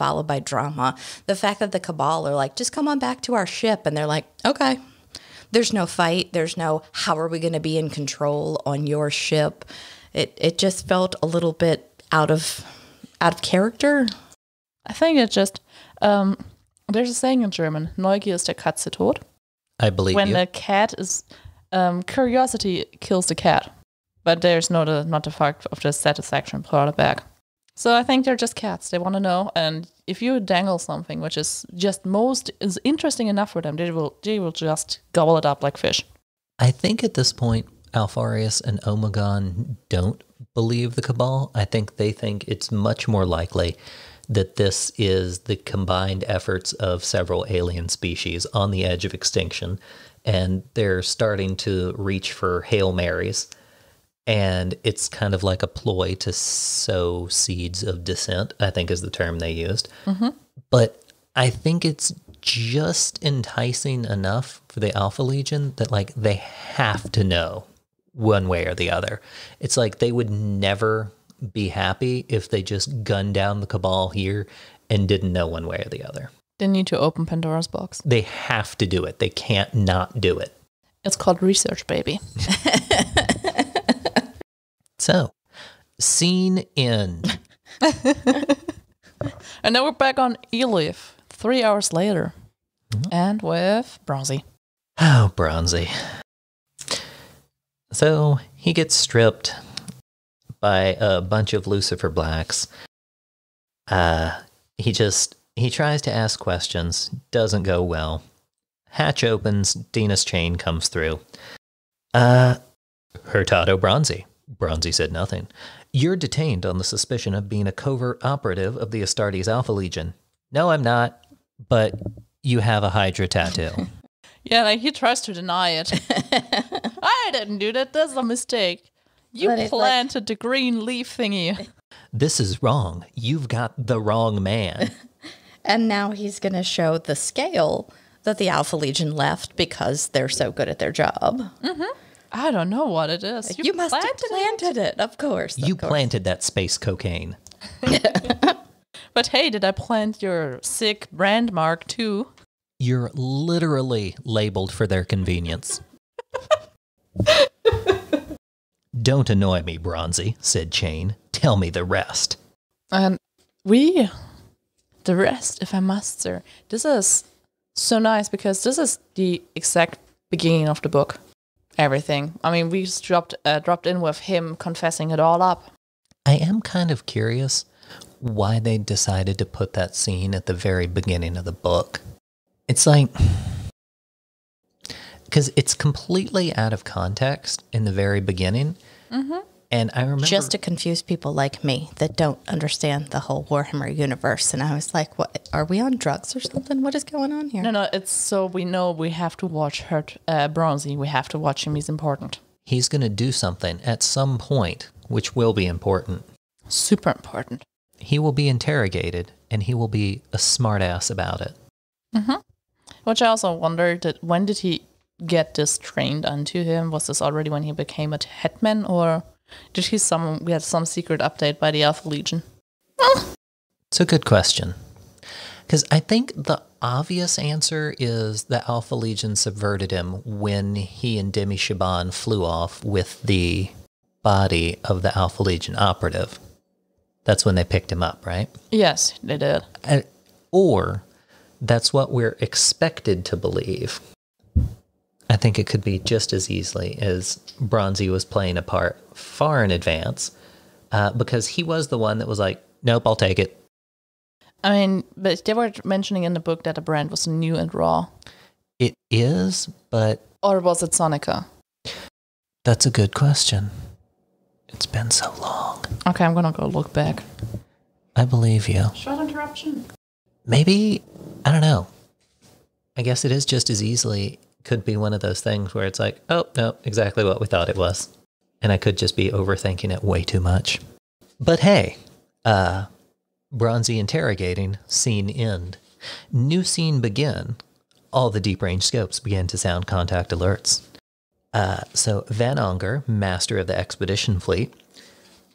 the fact that the Cabal are like, just come on back to our ship. And they're like, okay. There's no fight. There's no, how are we going to be in control on your ship? It just felt a little bit out of character. I think it's just, there's a saying in German, Neugier ist der Katze tot. I believe when you. the cat is, curiosity kills the cat. But there's not the fact of the satisfaction brought back. So I think they're just cats. They want to know. And if you dangle something which is just is interesting enough for them, they will just gobble it up like fish. I think at this point, Alpharius and Omegon don't believe the Cabal. I think they think it's much more likely that this is the combined efforts of several alien species on the edge of extinction, and they're starting to reach for Hail Marys, and it's kind of like a ploy to sow seeds of dissent, I think is the term they used. Mm-hmm. But I think it's just enticing enough for the Alpha Legion that like they have to know one way or the other. It's like they would never be happy if they just gunned down the Cabal here and didn't know one way or the other. They need to open Pandora's box. They have to do it. They can't not do it. It's called research, baby. So, scene end. And then we're back on Elif 3 hours later. Mm-hmm. And with Bronzy. Oh, Bronzy. So, he gets stripped by a bunch of Lucifer Blacks. He tries to ask questions, doesn't go well. Hatch opens, Dina's chain comes through. Hurtado Bronzy. Bronzy said nothing. You're detained on the suspicion of being a covert operative of the Astartes Alpha Legion. No, I'm not, but you have a Hydra tattoo. Yeah, like he tries to deny it. I didn't do that. That's a mistake. You planted the green leaf thingy. This is wrong. You've got the wrong man. And now he's going to show the scale that the Alpha Legion left because they're so good at their job. Mm-hmm. I don't know what it is. You must have planted it, of course. You planted that space cocaine. But hey, did I plant your sick brand mark too? You're literally labeled for their convenience. Don't annoy me, Bronzy, said Chain. Tell me the rest. And the rest, if I must, sir. This is so nice because this is the exact beginning of the book. Everything. I mean, we just dropped in with him confessing it all up. I am kind of curious why they decided to put that scene at the very beginning of the book. It's like, because it's completely out of context in the very beginning. Mm-hmm. And I remember... Just to confuse people like me that don't understand the whole Warhammer universe. And I was like, what? Are we on drugs or something? What is going on here? No, it's so we know we have to watch Bronzy. We have to watch him. He's important. He's going to do something at some point, which will be important. Super important. He will be interrogated, and he will be a smartass about it. Mm-hmm. Which I also wondered, when did he get this trained onto him? Was this already when he became a hetman, or... Did we had some secret update by the Alpha Legion? It's a good question. Because I think the obvious answer is that Alpha Legion subverted him when he and Demi Shaban flew off with the body of the Alpha Legion operative. That's when they picked him up, right? Yes, they did. Or that's what we're expected to believe. I think it could be just as easily as Bronzy was playing a part far in advance, because he was the one that was like, nope, I'll take it. I mean, but they were mentioning in the book that the brand was new and raw. It is, but... Or was it Sonica? That's a good question. It's been so long. Okay, I'm gonna go look back. I believe you. Short interruption. Maybe, I don't know. I guess it is just as easily could be one of those things where it's like, oh, no, exactly what we thought it was. And I could just be overthinking it way too much. But hey, Bronzy interrogating, scene end. New scene begin. All the deep range scopes began to sound contact alerts. So Van Unger, master of the expedition fleet,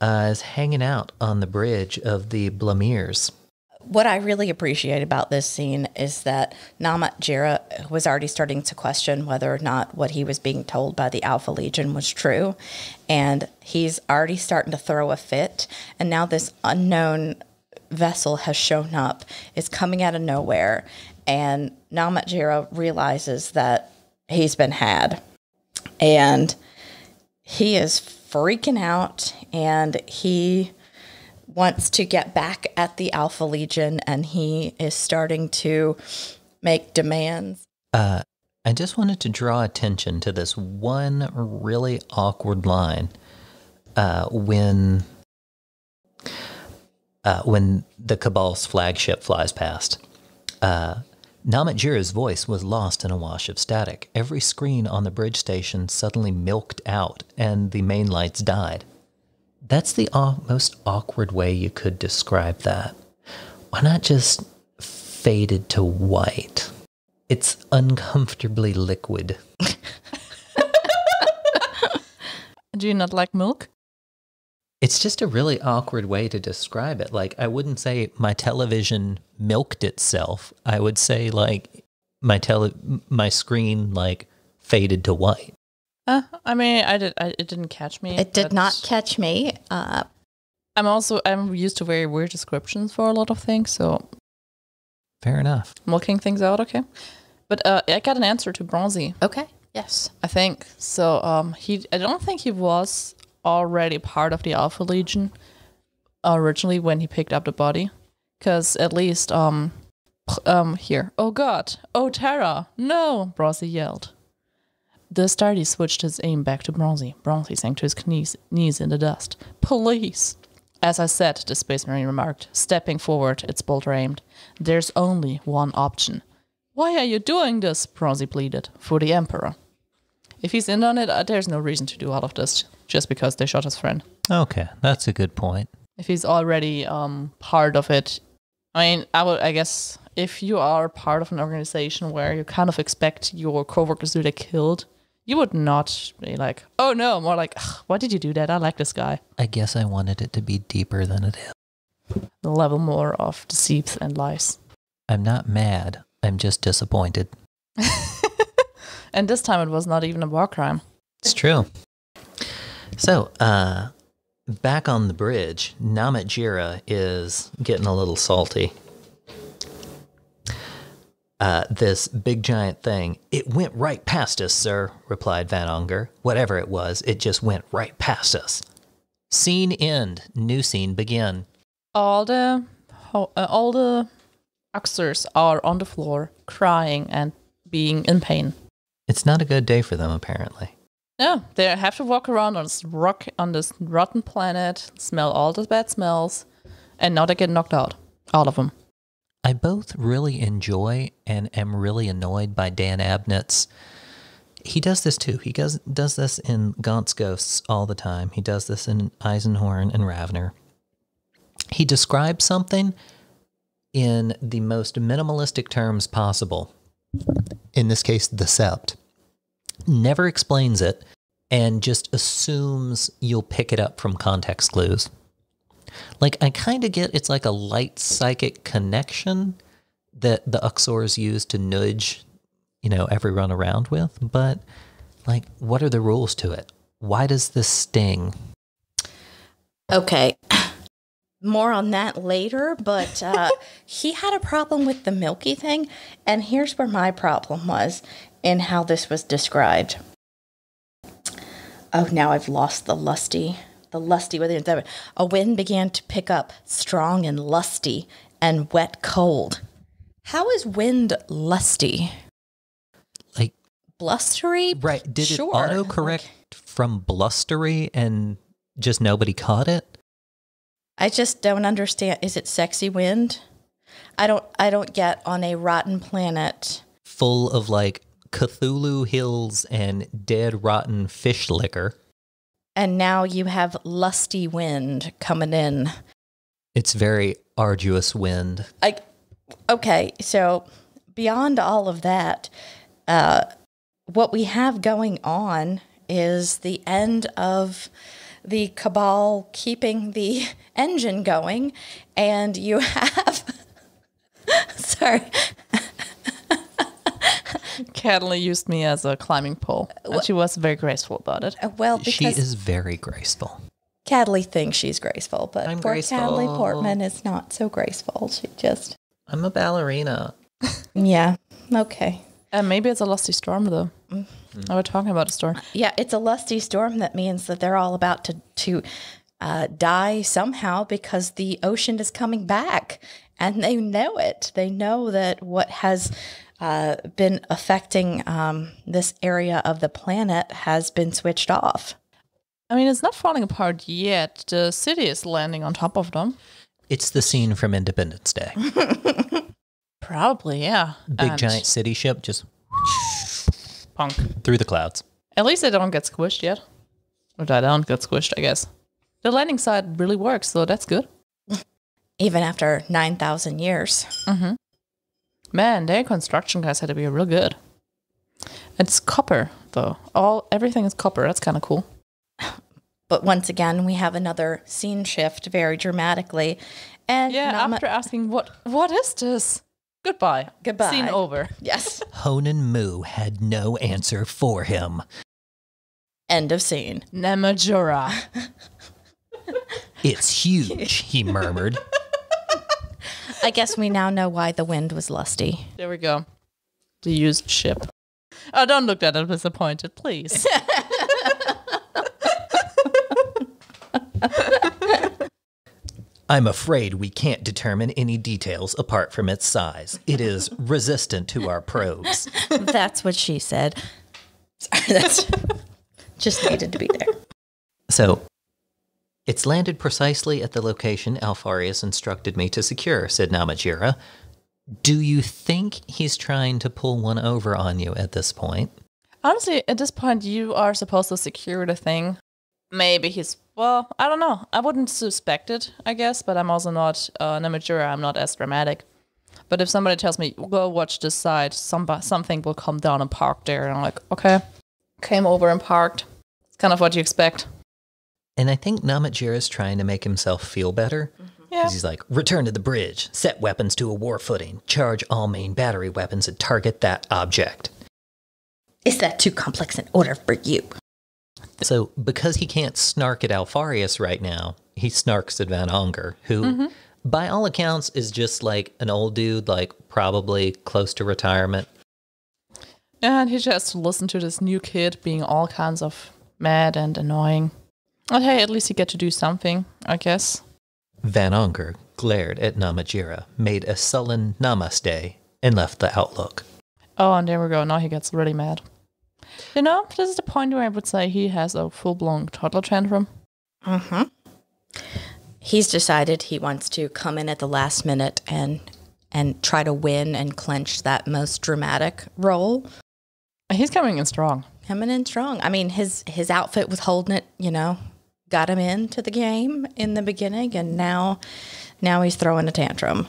is hanging out on the bridge of the Blamiers. What I really appreciate about this scene is that Namat Jira was already starting to question whether or not what he was being told by the Alpha Legion was true. And he's already starting to throw a fit. And now this unknown vessel has shown up. It's coming out of nowhere. And Namat Jira realizes that he's been had. And he is freaking out, and he wants to get back at the Alpha Legion, and he is starting to make demands. I just wanted to draw attention to this one really awkward line when the Cabal's flagship flies past. Namat Jira's voice was lost in a wash of static. Every screen on the bridge station suddenly milked out, and the main lights died. That's the most awkward way you could describe that. Why not just faded to white? It's uncomfortably liquid. Do you not like milk? It's just a really awkward way to describe it. Like, I wouldn't say my television milked itself. I would say, like, my screen, like, faded to white. I mean, it didn't catch me. It did not catch me. I'm used to very weird descriptions for a lot of things, so... Fair enough. Milking things out, okay. But I got an answer to Bronzy. Okay, yes. I think. So, I don't think he was already part of the Alpha Legion originally when he picked up the body, because at least here, oh god, oh Terra, no, Bronzy yelled. The Stardy switched his aim back to Bronzy. Bronzy sank to his knees in the dust. Police! As I said, the Space Marine remarked, stepping forward, its bolter aimed. There's only one option. Why are you doing this? Bronzy pleaded. For the Emperor. If he's in on it, there's no reason to do all of this, just because they shot his friend. Okay, that's a good point. If he's already part of it, I mean, I guess if you are part of an organization where you kind of expect your coworkers to get killed, you would not be like, oh no, more like, why did you do that? I like this guy. I guess I wanted it to be deeper than it is. A level more of deceit and lies. I'm not mad. I'm just disappointed. And this time it was not even a war crime. It's true. So, back on the bridge, Namat Jira is getting a little salty. This big giant thing, it went right past us, sir, replied Van Unger. Whatever it was, it just went right past us. Scene end. New scene begin. All the Uxers are on the floor, crying and being in pain. It's not a good day for them, apparently. No, they have to walk around on this rotten planet, smell all the bad smells, and now they get knocked out. All of them. I both really enjoy and am really annoyed by Dan Abnett's. He does this too. He does this in Gaunt's Ghosts all the time. He does this in Eisenhorn and Ravner. He describes something in the most minimalistic terms possible. In this case, the sept. Never explains it and just assumes you'll pick it up from context clues. Like, I kind of get it's like a light psychic connection that the Uxors use to nudge, everyone around with. But, like, what are the rules to it? Why does this sting? Okay. More on that later, but he had a problem with the milky thing, and here's where my problem was. in how this was described. Oh, now I've lost the lusty within. A wind began to pick up, strong and lusty, and wet cold. How is wind lusty? Like blustery? Right. Did sure. it autocorrect from blustery and just nobody caught it? I just don't understand. Is it sexy wind? I don't get on a rotten planet full of like Cthulhu hills and dead rotten fish liquor. And now you have lusty wind coming in. It's very arduous wind. Okay, so beyond all of that, what we have going on is the end of the Cabal keeping the engine going, and you have... Sorry. Catelyn used me as a climbing pole, and she was very graceful about it. Well, because she is very graceful. Catelyn thinks she's graceful, but I'm poor graceful. Catelyn Portman is not so graceful. She just... I'm a ballerina. Yeah, okay. And maybe it's a lusty storm, though. Oh, we're talking about a storm. Yeah, it's a lusty storm. That means that they're all about to die somehow because the ocean is coming back. And they know it. They know that what has been affecting this area of the planet has been switched off. I mean, it's not falling apart yet. The city is landing on top of them. It's the scene from Independence Day. Probably, yeah. Big And giant city ship just punk. through the clouds. At least they don't get squished yet. Or they don't get squished, I guess. The landing side really works, so that's good. Even after 9,000 years. Mm-hmm. Man, their construction guys had to be real good. It's copper, though. Everything is copper. That's kind of cool. But once again, we have another scene shift very dramatically. And Yeah, after asking, what is this? Goodbye. Goodbye. Scene over. Yes. Honan Moo had no answer for him. End of scene. Nemajura. It's huge, he murmured. I guess we now know why the wind was lusty. There we go. The used ship. Oh, don't look that disappointed, please. I'm afraid we can't determine any details apart from its size. It is resistant to our probes. That's what she said. Sorry, that's just needed to be there. So, it's landed precisely at the location Alfarius instructed me to secure, said Namajira. Do you think he's trying to pull one over on you at this point? Honestly, at this point, you are supposed to secure the thing. Maybe well, I don't know. I wouldn't suspect it, I guess, but I'm also not Namajira. I'm not as dramatic. But if somebody tells me, go watch this side, something will come down and park there. And I'm like, okay. Came over and parked. It's kind of what you expect. And I think Namajira's trying to make himself feel better. Yeah. He's like, return to the bridge, set weapons to a war footing, charge all main battery weapons and target that object. Is that too complex an order for you? So, because he can't snark at Alfarius right now, he snarks at Van Onger, who, by all accounts, is just like an old dude, like probably close to retirement. And he just has to listen to this new kid being all kinds of mad and annoying. But hey, at least he get to do something, I guess. Van Onger glared at Namajira, made a sullen namaste, and left the outlook. Oh, and there we go. Now he gets really mad. You know, this is the point where I would say he has a full-blown toddler tantrum. Mm-hmm. He's decided he wants to come in at the last minute and try to win and clinch that most dramatic role. He's coming in strong. Coming in strong. I mean, his outfit was holding it, got him into the game in the beginning, and now he's throwing a tantrum.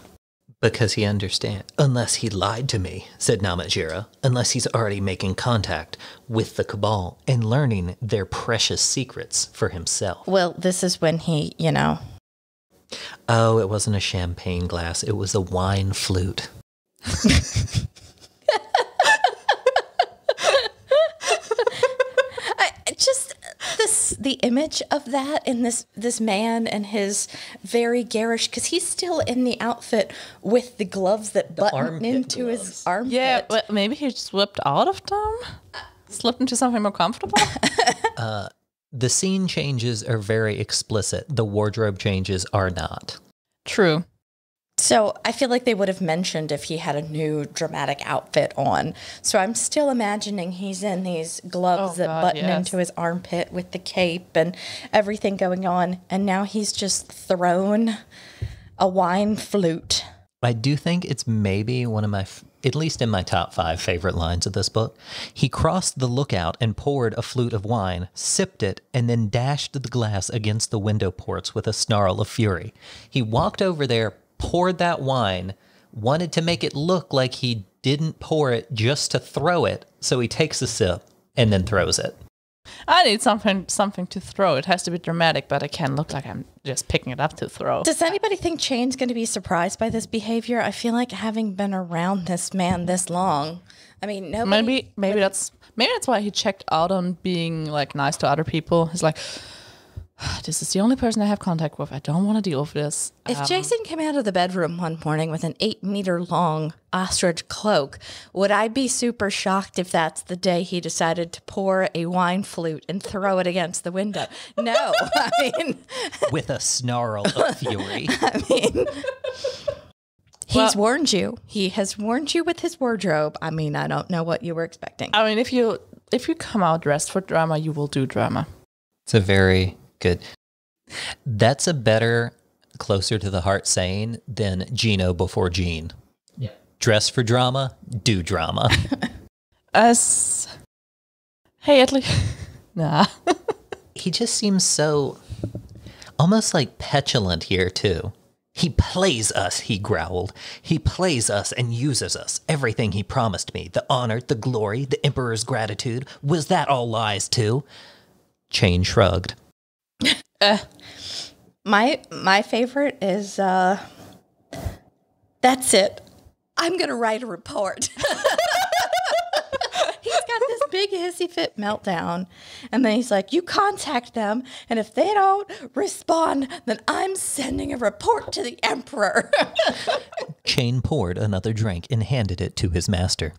Because he understands. Unless he lied to me, said Namajira. Unless he's already making contact with the Cabal and learning their precious secrets for himself. Well, this is when he, Oh, it wasn't a champagne glass. It was a wine flute. the image of that in this man and his very garish, because he's still in the outfit with the gloves that button into his armpit. Yeah, but maybe he slipped out of them? Slipped into something more comfortable? The scene changes are very explicit. The wardrobe changes are not. True. So I feel like they would have mentioned if he had a new dramatic outfit on. So I'm still imagining he's in these gloves that button into his armpit with the cape and everything going on. And now he's just thrown a wine flute. I do think it's maybe one of my, at least in my top 5 favorite lines of this book. He crossed the lookout and poured a flute of wine, sipped it, and then dashed the glass against the window ports with a snarl of fury. He walked over there, poured that wine, wanted to make it look like he didn't pour it just to throw it, so he takes a sip and then throws it. I need something to throw. It has to be dramatic, but it can look like I'm just picking it up to throw. Does anybody think Chain's going to be surprised by this behavior? I feel like having been around this man this long, I mean, nobody... Maybe that's why he checked out on being like nice to other people. He's like, this is the only person I have contact with. I don't want to deal with this. If Jason came out of the bedroom one morning with an 8-meter-long ostrich cloak, would I be super shocked if that's the day he decided to pour a wine flute and throw it against the window? No. I mean... With a snarl of fury. I mean... He's warned you. He has warned you with his wardrobe. I mean, I don't know what you were expecting. I mean, if you come out dressed for drama, you will do drama. It's a very... good. That's a better, closer to the heart saying than Gino before Gene. Yeah. Dress for drama, do drama. Hey, at least... Nah. He just seems so, almost like petulant here, too. He plays us, he growled. He plays us and uses us. Everything he promised me, the honor, the glory, the emperor's gratitude, was that all lies, too? Chain shrugged. My favorite is that's it. I'm gonna write a report. He's got this big hissy fit meltdown, and then he's like, "You contact them, and if they don't respond, then I'm sending a report to the emperor." Chain poured another drink and handed it to his master.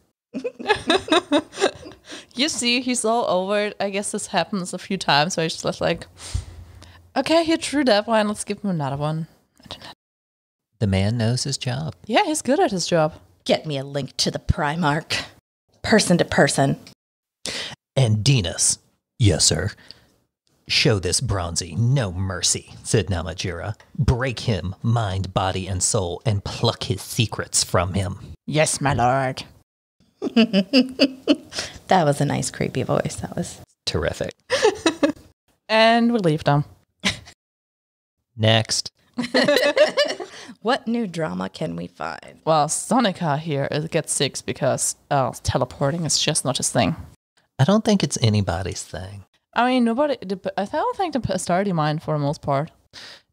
You see, he's all over it. I guess this happens a few times, so he's just like, okay, he drew that one. Let's give him another one. The man knows his job. Yeah, he's good at his job. Get me a link to the Primarch. Person to person. And Dinas. Yes, sir. Show this Bronzy no mercy, said Namajira. Break him, mind, body, and soul, and pluck his secrets from him. Yes, my lord. That was a nice, creepy voice. That was terrific. And we leave them. Next. What new drama can we find? Well, Sonica here gets 6 because teleporting is just not his thing. I don't think it's anybody's thing. I mean, I don't think the Astartes mind for the most part.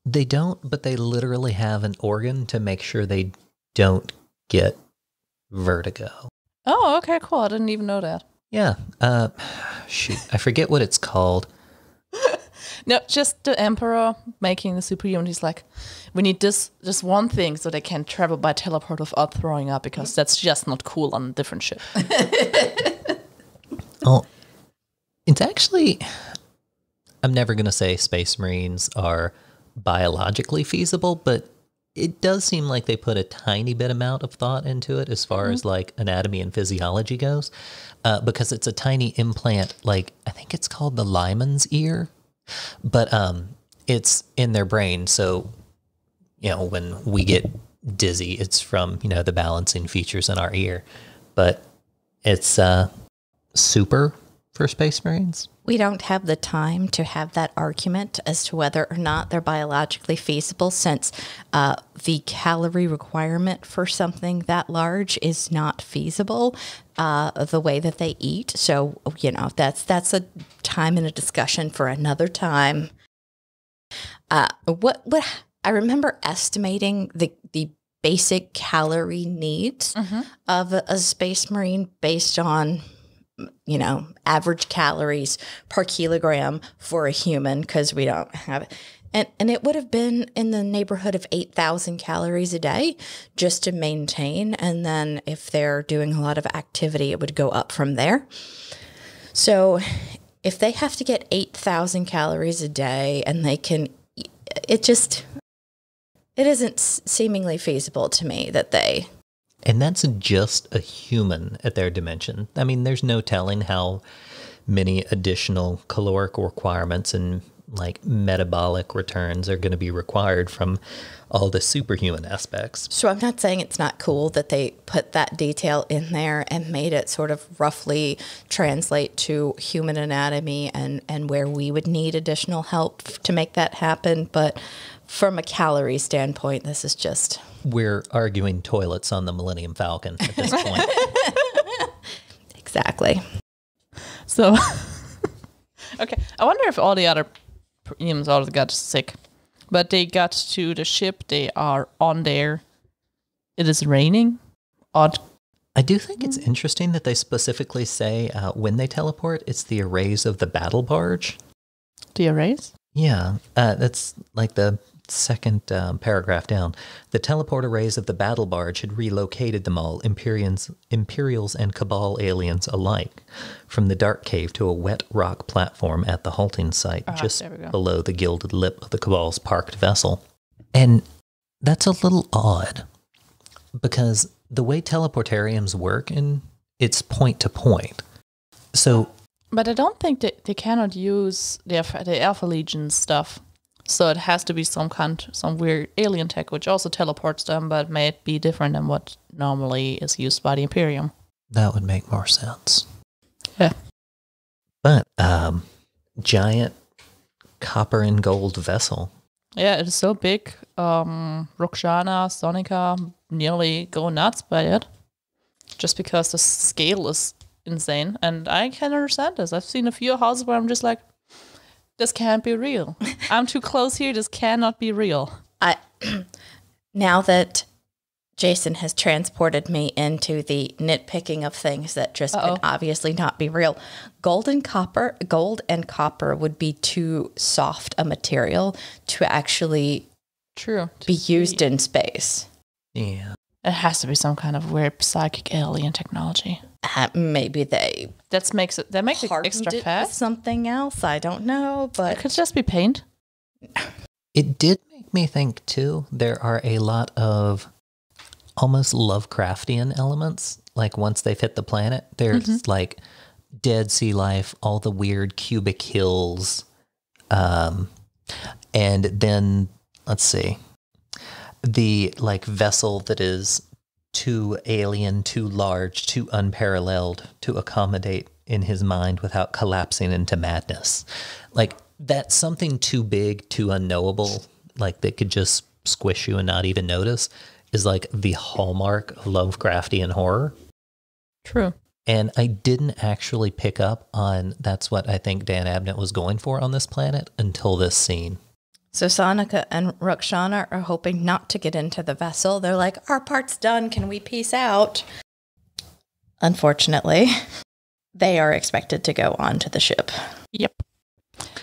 They don't, but they literally have an organ to make sure they don't get vertigo. Oh, okay, cool. I didn't even know that. Yeah. Shoot, I forget what it's called. No, just the Emperor making the superhuman. He's like, we need this one thing so they can travel by teleport without throwing up, because that's just not cool on a different ship. Oh, it's actually, I'm never going to say Space Marines are biologically feasible, but it does seem like they put a tiny bit amount of thought into it as far as like anatomy and physiology goes, because it's a tiny implant, like I think it's called the Lyman's ear, but it's in their brain. So, you know, when we get dizzy, it's from, you know, the balancing features in our ear, but it's super for Space Marines. We don't have the time to have that argument as to whether or not they're biologically feasible, since the calorie requirement for something that large is not feasible the way that they eat. So, you know, that's a time and a discussion for another time. What I remember estimating the basic calorie needs of a Space Marine based on average calories per kilogram for a human, because we don't have it. And it would have been in the neighborhood of 8,000 calories a day just to maintain. And then if they're doing a lot of activity, it would go up from there. So if they have to get 8,000 calories a day and they can, it isn't seemingly feasible to me that they... And that's just a human at their dimension. I mean, there's no telling how many additional caloric requirements and like metabolic returns are going to be required from all the superhuman aspects. So I'm not saying it's not cool that they put that detail in there and made it sort of roughly translate to human anatomy and where we would need additional help to make that happen. But from a calorie standpoint, this is just... We're arguing toilets on the Millennium Falcon at this point. Exactly. So, okay. I wonder if all the other humans all got sick. But they got to the ship. They are on there. It is raining. Odd. I do think it's interesting that they specifically say when they teleport, it's the arrays of the battle barge. The arrays? Yeah. That's like the second paragraph down. The teleport arrays of the battle barge had relocated them all, Imperials and Cabal aliens alike, from the dark cave to a wet rock platform at the halting site, just below the gilded lip of the Cabal's parked vessel. And that's a little odd, because the way teleportariums work, it's point to point. So... But I don't think they cannot use the Alpha Legion stuff. So it has to be some weird alien tech, which also teleports them, but may be different than what normally is used by the Imperium. That would make more sense. Yeah. But, giant copper and gold vessel. Yeah, it is so big. Roxana, Sonica nearly go nuts by it. Just because the scale is insane. And I can understand this. I've seen a few houses where I'm just like, this can't be real. I'm too close here. This cannot be real. Now that Jason has transported me into the nitpicking of things that just can obviously not be real, gold and copper would be too soft a material to actually be used in space. Yeah. It has to be some kind of weird psychic alien technology. Maybe they makes it extra fast. Something else, I don't know, but it could just be paint. It did make me think too. There are a lot of almost Lovecraftian elements. Like once they've hit the planet, there's like dead sea life, all the weird cubic hills, and then let's see, the like vessel that is too alien, too large, too unparalleled to accommodate in his mind without collapsing into madness. Like that's something too big, too unknowable, like that could just squish you and not even notice, is like the hallmark of Lovecraftian horror. True. And I didn't actually pick up on that's what I think Dan Abnett was going for on this planet until this scene. So Sonica and Roxana are hoping not to get into the vessel. They're like, our part's done. Can we peace out? Unfortunately, they are expected to go on to the ship. Yep.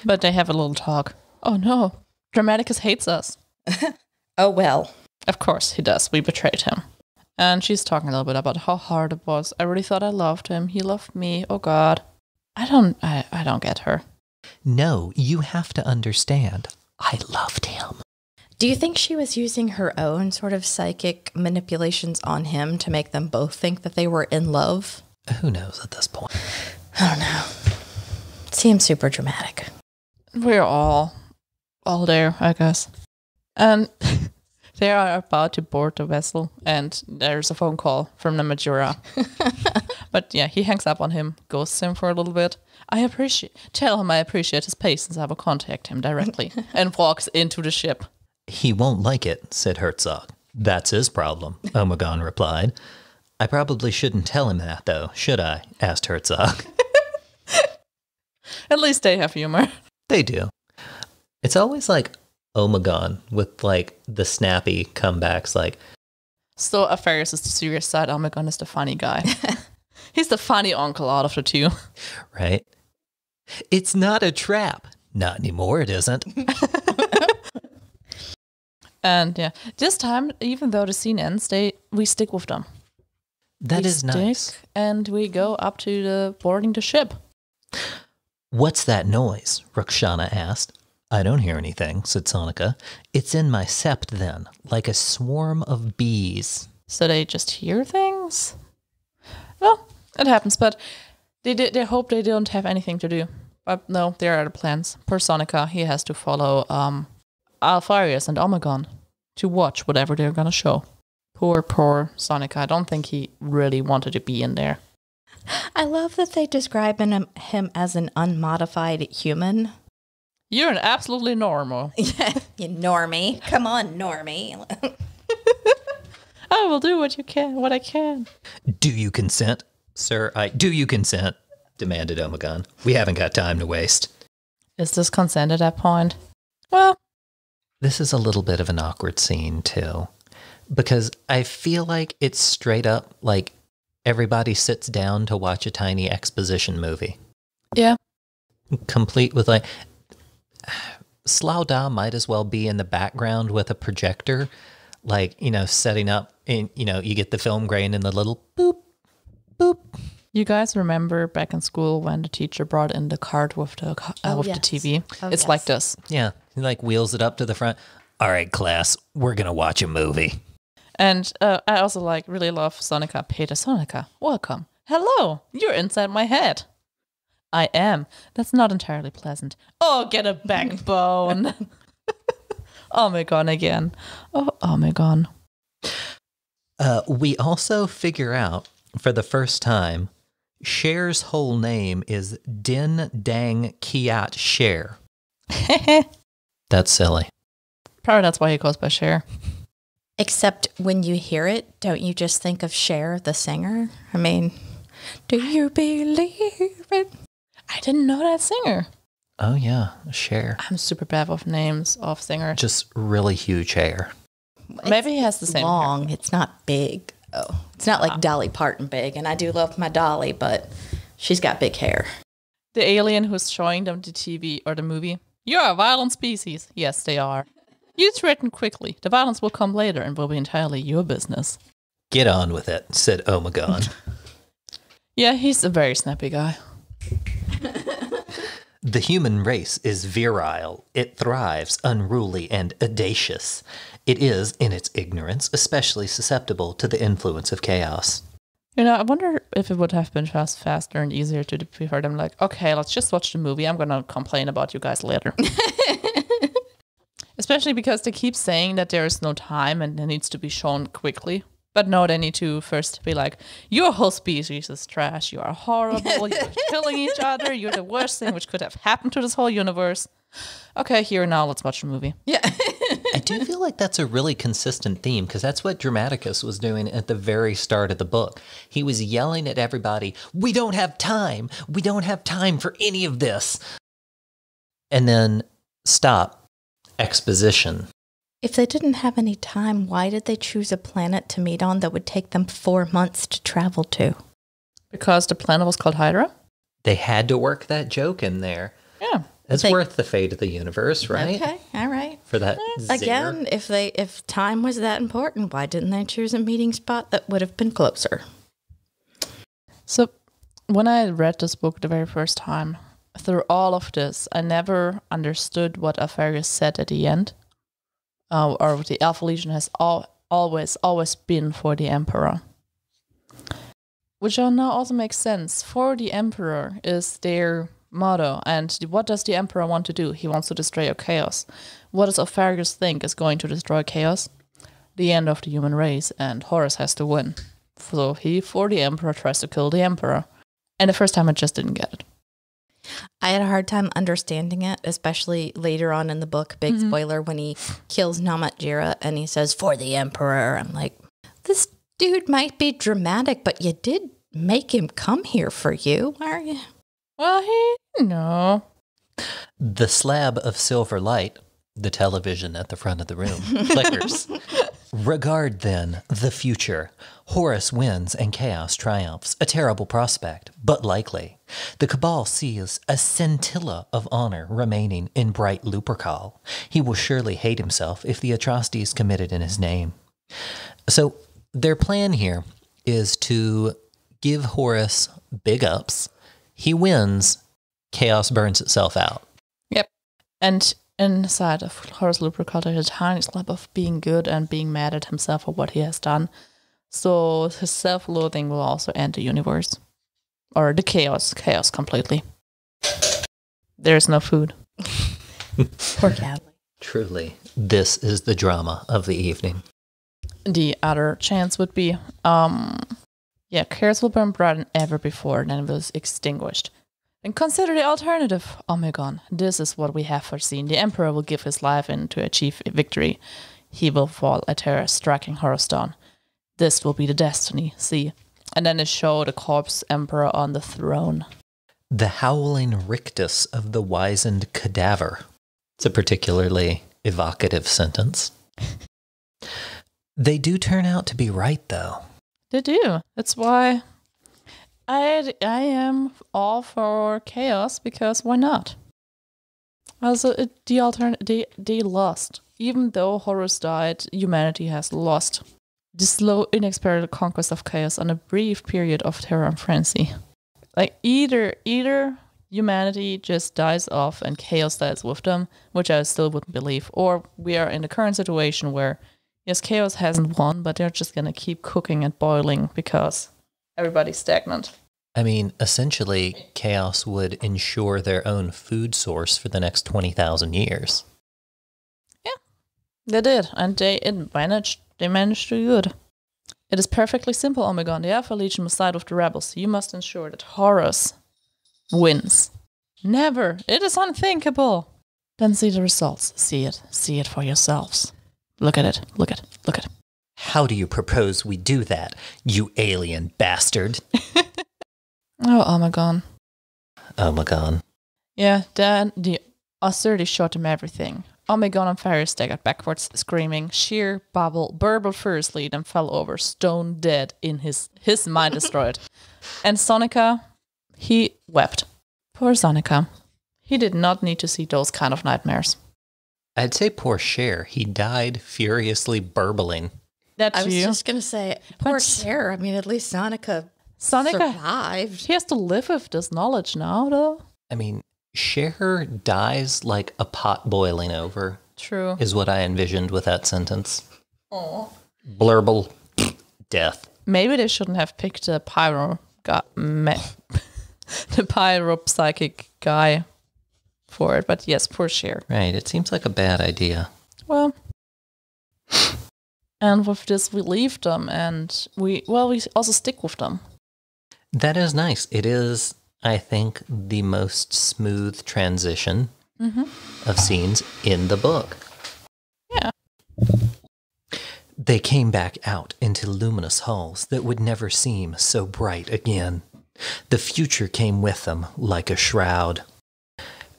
But they have a little talk. Oh no, Dramaticus hates us. Oh well. Of course he does. We betrayed him. And she's talking a little bit about how hard it was. I really thought I loved him. He loved me. Oh God. I don't get her. No, you have to understand. I loved him. Do you think she was using her own sort of psychic manipulations on him to make them both think that they were in love? Who knows at this point? I don't know. It seems super dramatic. We're all there, I guess. And they are about to board the vessel, and there's a phone call from the Majora. But yeah, he hangs up on him, ghosts him for a little bit. Tell him I appreciate his patience. I will contact him directly. And walks into the ship. He won't like it, said Herzog. That's his problem, Omegon replied. I probably shouldn't tell him that, though, should I? Asked Herzog. At least they have humor. They do. It's always like Omegon with like the snappy comebacks like, So Alpharius is the serious side, Omegon is the funny guy. He's the funny uncle out of the two. Right? It's not a trap. Not anymore, it isn't. And yeah, this time, even though the scene ends, we stick with them. That is nice. And we go up to the boarding the ship. What's that noise? Ruxana asked. I don't hear anything, said Sonika. It's in my sept then, like a swarm of bees. So they just hear things? Well, it happens, but they hope they don't have anything to do. But no, there are the plans. Per Sonika, he has to follow Alpharius and Omegon to watch whatever they're gonna show. Poor Sonika. I don't think he really wanted to be in there. I love that they describe him as an unmodified human. You're an absolutely normal. Yeah, you normie. Come on, normie. I will do what I can. Do you consent? Sir, do you consent? Demanded Omegon. We haven't got time to waste. Is this consent at that point? Well, this is a little bit of an awkward scene, too. Because I feel like it's straight up like everybody sits down to watch a tiny exposition movie. Yeah. Complete with like... Slauda might as well be in the background with a projector, like, setting up, and, you get the film grain in the little boop, boop. You guys remember back in school when the teacher brought in the cart with the TV? It's like this. Yeah, he like wheels it up to the front. All right, class, we're going to watch a movie. And I also really love Sonika. Peter Sonika, welcome. Hello, you're inside my head. I am. That's not entirely pleasant. Oh, get a backbone. Omegon again. Oh, Omegon. We also figure out, for the first time, Cher's whole name is Din Dang Kiat Cher. That's silly. Probably that's why he goes by Cher. Except when you hear it, don't you just think of Cher, the singer? I mean, do you believe it? I didn't know that singer. Oh, yeah, Cher. I'm super bad with names of singers. Just really huge hair. Maybe he has the same long. hair. It's not big. Oh, it's not like Dolly Parton big. And I do love my Dolly, but she's got big hair. The alien who's showing them the TV or the movie. You're a violent species. Yes, they are. You threaten quickly. The violence will come later and will be entirely your business. Get on with it, said Omegon. Yeah, he's a very snappy guy. The human race is virile. It thrives, unruly and audacious. It is, in its ignorance, especially susceptible to the influence of chaos. I wonder if it would have been faster and easier to for them okay, let's just watch the movie. I'm going to complain about you guys later. Especially because they keep saying that there is no time and it needs to be shown quickly. But no, they need to first be like, your whole species is trash. You are horrible. You're killing each other. You're the worst thing which could have happened to this whole universe. Okay, here now, let's watch the movie. Yeah. I do feel like that's a really consistent theme, because that's what Dramaticus was doing at the very start of the book. He was yelling at everybody, we don't have time. We don't have time for any of this. And then stop. Exposition. If they didn't have any time, why did they choose a planet to meet on that would take them 4 months to travel to? Because the planet was called Hydra? They had to work that joke in there. Yeah. It's worth the fate of the universe, right? Okay, all right. For that Again, if time was that important, why didn't they choose a meeting spot that would have been closer? So when I read this book the very first time, through all of this, I never understood what Alpharius said at the end. Or the Alpha Legion has always been for the Emperor. Which now also makes sense. For the Emperor is their motto. And what does the Emperor want to do? He wants to destroy chaos. What does Alpharius think is going to destroy chaos? The end of the human race, and Horus has to win. So he, for the Emperor, tries to kill the Emperor. And the first time I just didn't get it. I had a hard time understanding it, especially later on in the book, big spoiler, when he kills Namat Jira and he says, for the Emperor. I'm like, this dude might be dramatic, but you did make him come here for you, are you? Well, no. The slab of silver light, the television at the front of the room, flickers. Regard, then, the future. Horus wins and Chaos triumphs. A terrible prospect, but likely. The Cabal sees a scintilla of honor remaining in bright Lupercal. He will surely hate himself if the atrocities committed in his name. So, their plan here is to give Horus big ups. He wins. Chaos burns itself out. Yep. And inside of Horus Lupercal, there's a tiny slap of being good and being mad at himself for what he has done. So his self-loathing will also end the universe. Or the chaos completely. There's no food. Poor Cadley. Truly, this is the drama of the evening. The other chance would be, chaos will burn brighter than ever before, and then it was extinguished. And consider the alternative. Oh my god, this is what we have foreseen. The Emperor will give his life in to achieve a victory. He will fall a terror, striking Horus down. This will be the destiny, see. And then they show the corpse Emperor on the throne. The howling rictus of the wizened cadaver. It's a particularly evocative sentence. They do turn out to be right, though. They do. That's why I am all for chaos, because why not? Also, they lost. Even though Horus died, humanity has lost. The slow, inexplicable conquest of chaos on a brief period of terror and frenzy. Like, either humanity just dies off and chaos dies with them, which I still wouldn't believe, or we are in the current situation where, yes, chaos hasn't won, but they're just gonna keep cooking and boiling because everybody's stagnant. I mean, essentially, chaos would ensure their own food source for the next 20,000 years. Yeah, they did, and they managed to do good. It is perfectly simple, Omegon. The Alpha Legion must side with the rebels. You must ensure that Horus wins. Never. It is unthinkable. Then see the results. See it for yourselves. Look at it. Look at it. How do you propose we do that, you alien bastard? Oh, Omegon. Omegon. Yeah, then the austerity showed him everything. Omegon and Fire staggered backwards, screaming, sheer burbled furiously, then fell over, stone dead in his mind destroyed. And Sonika, he wept. Poor Sonika. He did not need to see those kind of nightmares. I'd say poor Cher. He died furiously burbling. That's I was you. just going to say, poor Cher. I mean, at least Sonika survived. He has to live with this knowledge now, though. I mean, Cher dies like a pot boiling over. True. Is what I envisioned with that sentence. Oh. Blurble. Death. Maybe they shouldn't have picked the the pyro psychic guy for it, but yes, poor Cher. Right, it seems like a bad idea. Well, and with this we leave them, and we also stick with them. That is nice. It is, I think, the most smooth transition of scenes in the book. Yeah. They came back out into luminous halls that would never seem so bright again. The future came with them like a shroud.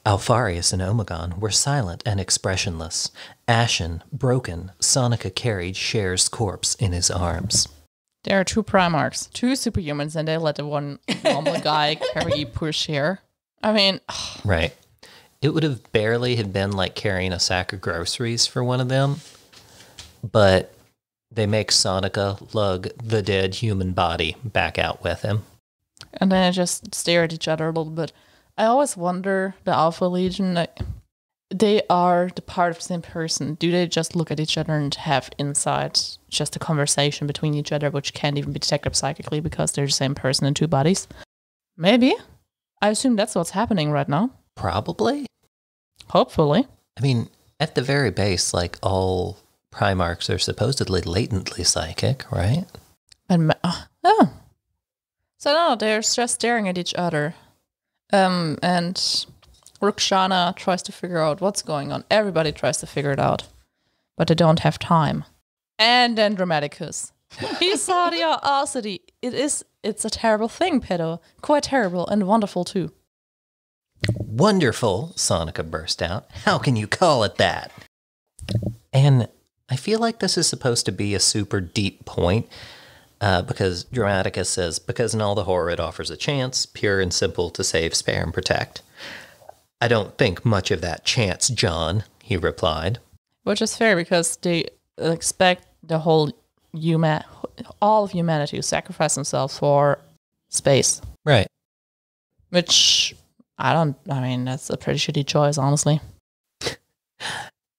Alpharius and Omegon were silent and expressionless. Ashen, broken, Sonika carried Cher's corpse in his arms. There are two Primarchs, two superhumans, and they let the one normal guy carry poor Cher. I mean... Right. It would have barely have been like carrying a sack of groceries for one of them, but they make Sonika lug the dead human body back out with him. And then I just stare at each other a little bit. I always wonder, the Alpha Legion, like, they are the part of the same person. Do they just look at each other and have insight, just a conversation between each other, which can't even be detected psychically because they're the same person in two bodies? Maybe. I assume that's what's happening right now. Probably. Hopefully. I mean, at the very base, like, all Primarchs are supposedly latently psychic, right? And so no, they're just staring at each other. And Rukshana tries to figure out what's going on. Everybody tries to figure it out. But they don't have time. And then Dramaticus. He saw the audacity. It's a terrible thing, pedo. Quite terrible and wonderful too. Wonderful, Sonika burst out. How can you call it that? And I feel like this is supposed to be a super deep point because Dramaticus says, because in all the horror it offers a chance, pure and simple to save, spare, and protect. I don't think much of that chance, John, he replied. Which is fair because they expect the all of humanity to sacrifice themselves for space. Right. Which, that's a pretty shitty choice, honestly.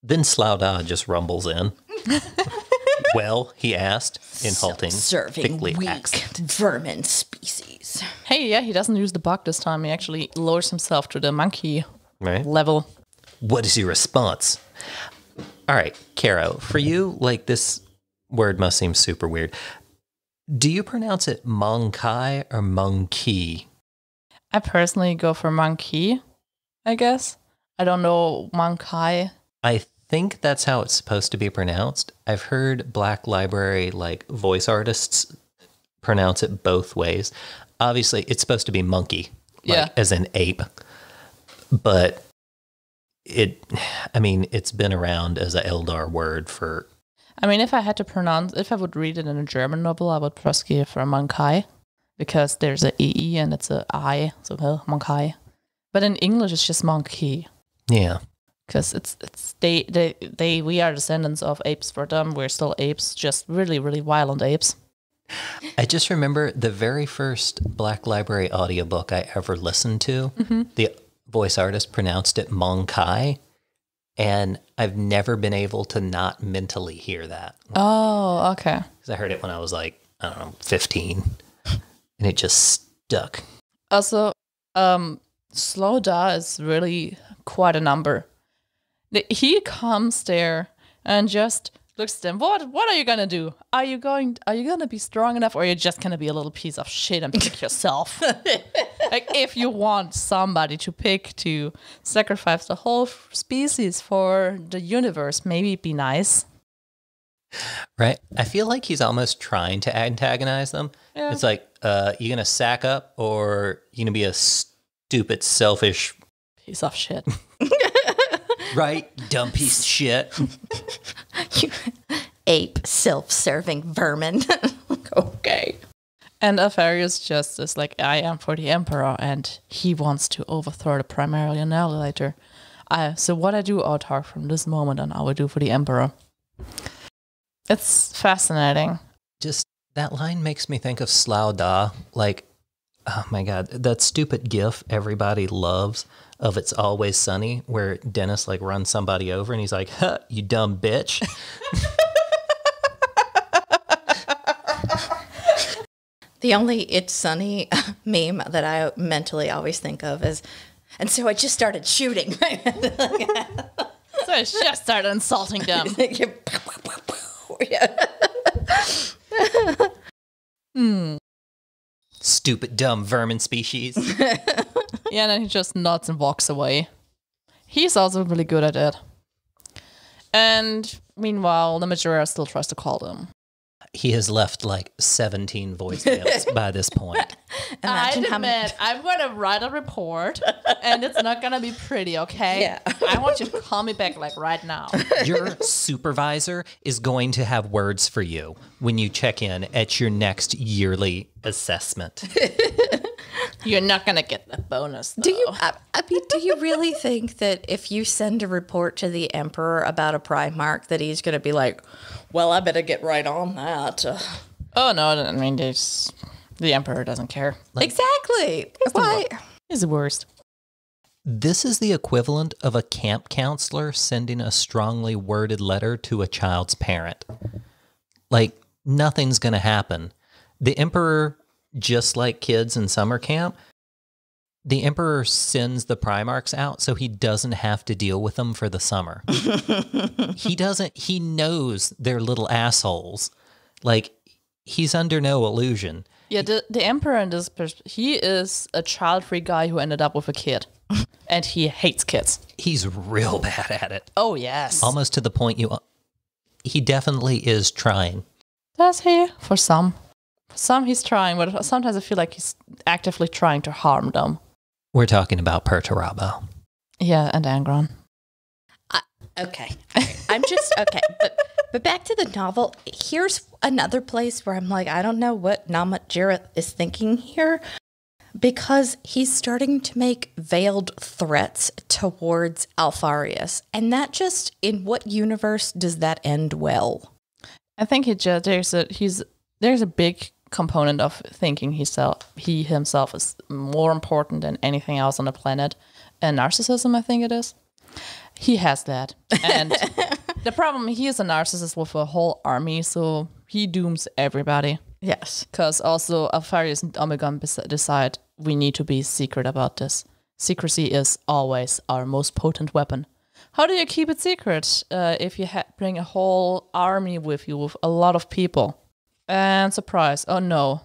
Then Slouda just rumbles in. Well, he asked in halting, Serving thickly weak accent. vermin species. Hey, yeah, he doesn't use the bug this time. He actually lowers himself to the monkey level. What is your response? All right, Caro, for you, like, this word must seem super weird. Do you pronounce it Monkai or monkey? I personally go for monkey, I guess. I don't know Monkai. I think that's how it's supposed to be pronounced. I've heard Black Library, like, voice artists pronounce it both ways. Obviously, it's supposed to be monkey, as an ape. But it's been around as a Eldar word for... if I would read it in a German novel, I would prosecute for Monkai. Because there's a E and it's a I, so Monkai. But in English, it's just monkey. Yeah. Because we are descendants of apes. For them, we're still apes, just really, really violent apes. I just remember the very first Black Library audiobook I ever listened to. Mm-hmm. The voice artist pronounced it Monkai, and I've never been able to not mentally hear that. Oh, okay. Because I heard it when I was 15, and it just stuck. Also, Slowda is really quite a number. He comes there and just looks at them. What are you gonna do? Are you gonna be strong enough, or are you just gonna be a little piece of shit and pick yourself? If you want somebody to sacrifice the whole species for the universe, maybe be nice. Right. I feel like he's almost trying to antagonize them. Yeah. It's like, you gonna sack up, or you gonna be a stupid, selfish piece of shit. Right, dumb piece of shit. You ape, self-serving vermin. Okay. And Alfarius just is like, I am for the Emperor, and he wants to overthrow the Primary Annihilator. So what I do, Autark, from this moment on, I will do for the Emperor. It's fascinating. Just, that line makes me think of Slouda. Like, oh my God, that stupid gif everybody loves of It's Always Sunny, where Dennis runs somebody over and he's like, huh, you dumb bitch. The only It's Sunny meme that I mentally always think of is, and so I just started shooting. So I just started insulting them. Stupid, dumb vermin species. Yeah, and then he just nods and walks away. He's also really good at it. And meanwhile, the Majora still tries to call them. He has left 17 voicemails by this point. I'm going to write a report, and it's not going to be pretty, okay? Yeah. I want you to call me back right now. Your supervisor is going to have words for you when you check in at your next yearly assessment. You're not going to get the bonus, though. Do you really think that if you send a report to the Emperor about a Primarch that he's going to be like, well, I better get right on that? Oh, no, the Emperor doesn't care. Exactly. Why? He's the worst. This is the equivalent of a camp counselor sending a strongly worded letter to a child's parent. Nothing's going to happen. The Emperor, just like kids in summer camp, the Emperor sends the Primarchs out so he doesn't have to deal with them for the summer. He knows they're little assholes. He's under no illusion. Yeah, the Emperor in this he is a child-free guy who ended up with a kid. And he hates kids. He's real bad at it. Oh, yes. Almost to the point he definitely is trying. Does he? For some. For some he's trying, but sometimes I feel like he's actively trying to harm them. We're talking about Perturabo. Yeah, and Angron. Okay. I'm just, okay. But back to the novel, here's another place where I'm like, I don't know what Namatjira is thinking here, because he's starting to make veiled threats towards Alfarius. And that just, in what universe does that end well? I think there's a big component of thinking he himself is more important than anything else on the planet. And narcissism, I think it is. He has that. And the problem, he is a narcissist with a whole army, so he dooms everybody. Yes. Because also Alfarius and Omegon decide we need to be secret about this. Secrecy is always our most potent weapon. How do you keep it secret if you bring a whole army with you with a lot of people? And surprise, oh no,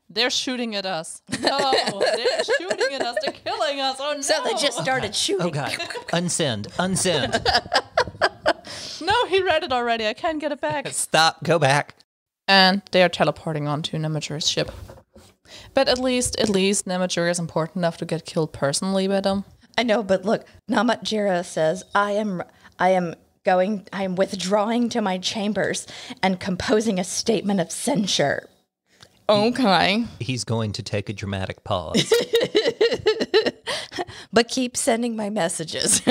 they're shooting at us. No, they're shooting at us. They're killing us. Oh no. So they just started shooting. Oh God. Unsend. No, he read it already. I can't get it back. Stop. Go back. And they are teleporting onto Namatjira's ship. But at least Namatjira is important enough to get killed personally by them. I know, but look, Namatjira says, I am withdrawing to my chambers and composing a statement of censure. Okay. He's going to take a dramatic pause. But keep sending my messages.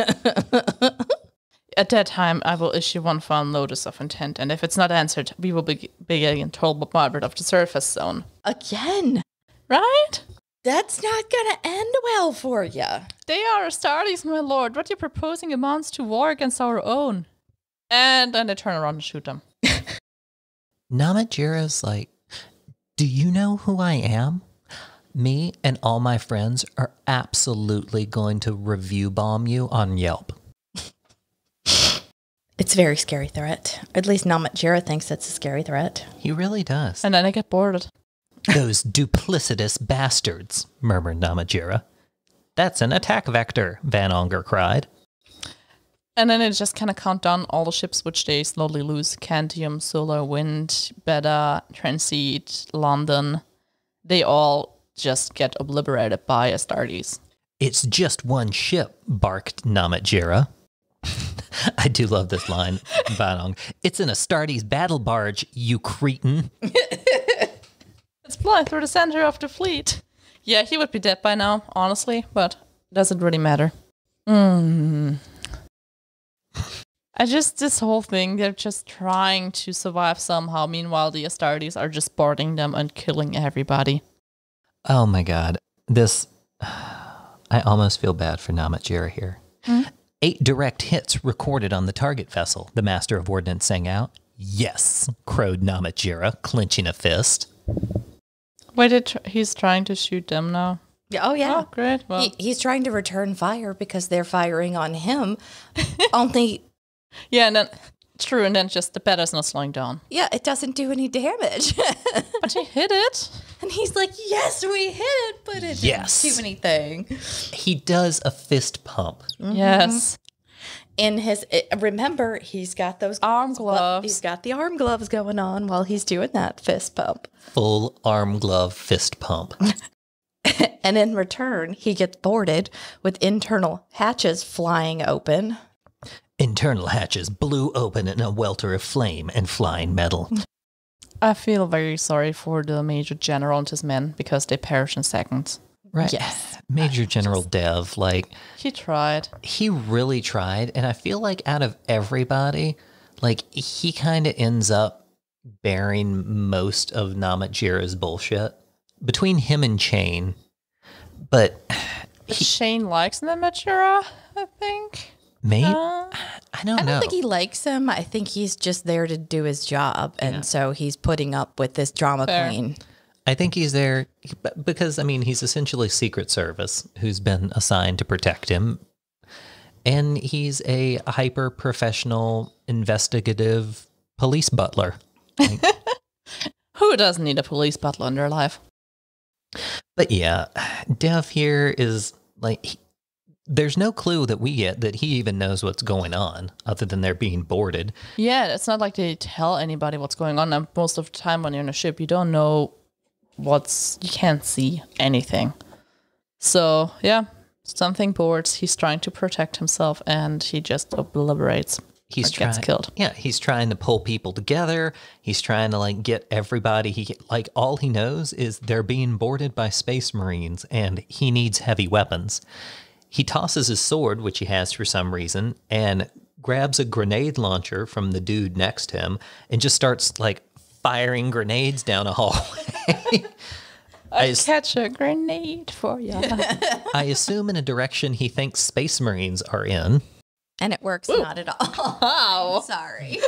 At that time, I will issue one final notice of intent, and if it's not answered, we will be getting total bombardment of the surface zone. Again. Right? That's not going to end well for you. They are Astartes, my lord. What you're proposing amounts to war against our own. And then they turn around and shoot them. Namatjira's like, do you know who I am? Me and all my friends are absolutely going to review bomb you on Yelp. It's a very scary threat. At least Namatjira thinks it's a scary threat. He really does. And then they get boarded. Those duplicitous bastards, murmured Namatjira. That's an attack vector, Van Onger cried. And then they just kind of count down all the ships which they slowly lose. Cantium, Solar Wind, Beta, Transit, London. They all just get obliterated by Astartes. It's just one ship, barked Namatjira. I do love this line, Van Onger. It's an Astartes battle barge, you cretin. It's flying through the center of the fleet. Yeah, he would be dead by now, honestly, but it doesn't really matter. This whole thing, they're just trying to survive somehow. Meanwhile, the Astartes are just boarding them and killing everybody. Oh my God. I almost feel bad for Namatjira here. 8 direct hits recorded on the target vessel, the Master of Ordnance sang out. Yes, crowed Namatjira, clenching a fist. Wait, he's trying to shoot them now? Oh, yeah. Oh, great. Well, he's trying to return fire because they're firing on him. Only... Yeah, and then... True, and then just the Beta's not slowing down. Yeah, it doesn't do any damage. But he hit it. And he's like, yes, we hit it, but it didn't do anything. He does a fist pump. Mm-hmm. Yes. In his, remember, he's got those arm gloves. He's got the arm gloves going on while he's doing that fist pump. Full arm glove fist pump. And in return, he gets boarded with internal hatches flying open. Internal hatches blew open in a welter of flame and flying metal. I feel very sorry for the Major General and his men because they perish in seconds. Right. Yes. Major General Dev, like... He tried. He really tried, and I feel like out of everybody, like, he kind of ends up bearing most of Namatjira's bullshit. Between him and Chain, but... Shane likes Namatjira, I think. Maybe? I don't know. I don't think he likes him. I think he's just there to do his job. And so he's putting up with this drama queen. I think he's there because, I mean, he's essentially Secret Service who's been assigned to protect him. And he's a hyper-professional, investigative police butler. Like, who doesn't need a police butler in their life? But yeah, Dev here is like... There's no clue that we get that he even knows what's going on, other than they're being boarded. Yeah, it's not like they tell anybody what's going on. And most of the time when you're in a ship, you don't know you can't see anything. So, yeah, something boards. He's trying to protect himself, and he just obliterates gets killed. Yeah, he's trying to pull people together. He's trying to like get everybody. All he knows is they're being boarded by space marines, and he needs heavy weapons. He tosses his sword, which he has for some reason, and grabs a grenade launcher from the dude next to him, and just starts like firing grenades down a hallway. I catch a grenade for you. I assume in a direction he thinks space marines are in. And it works not at all. Oh. Sorry.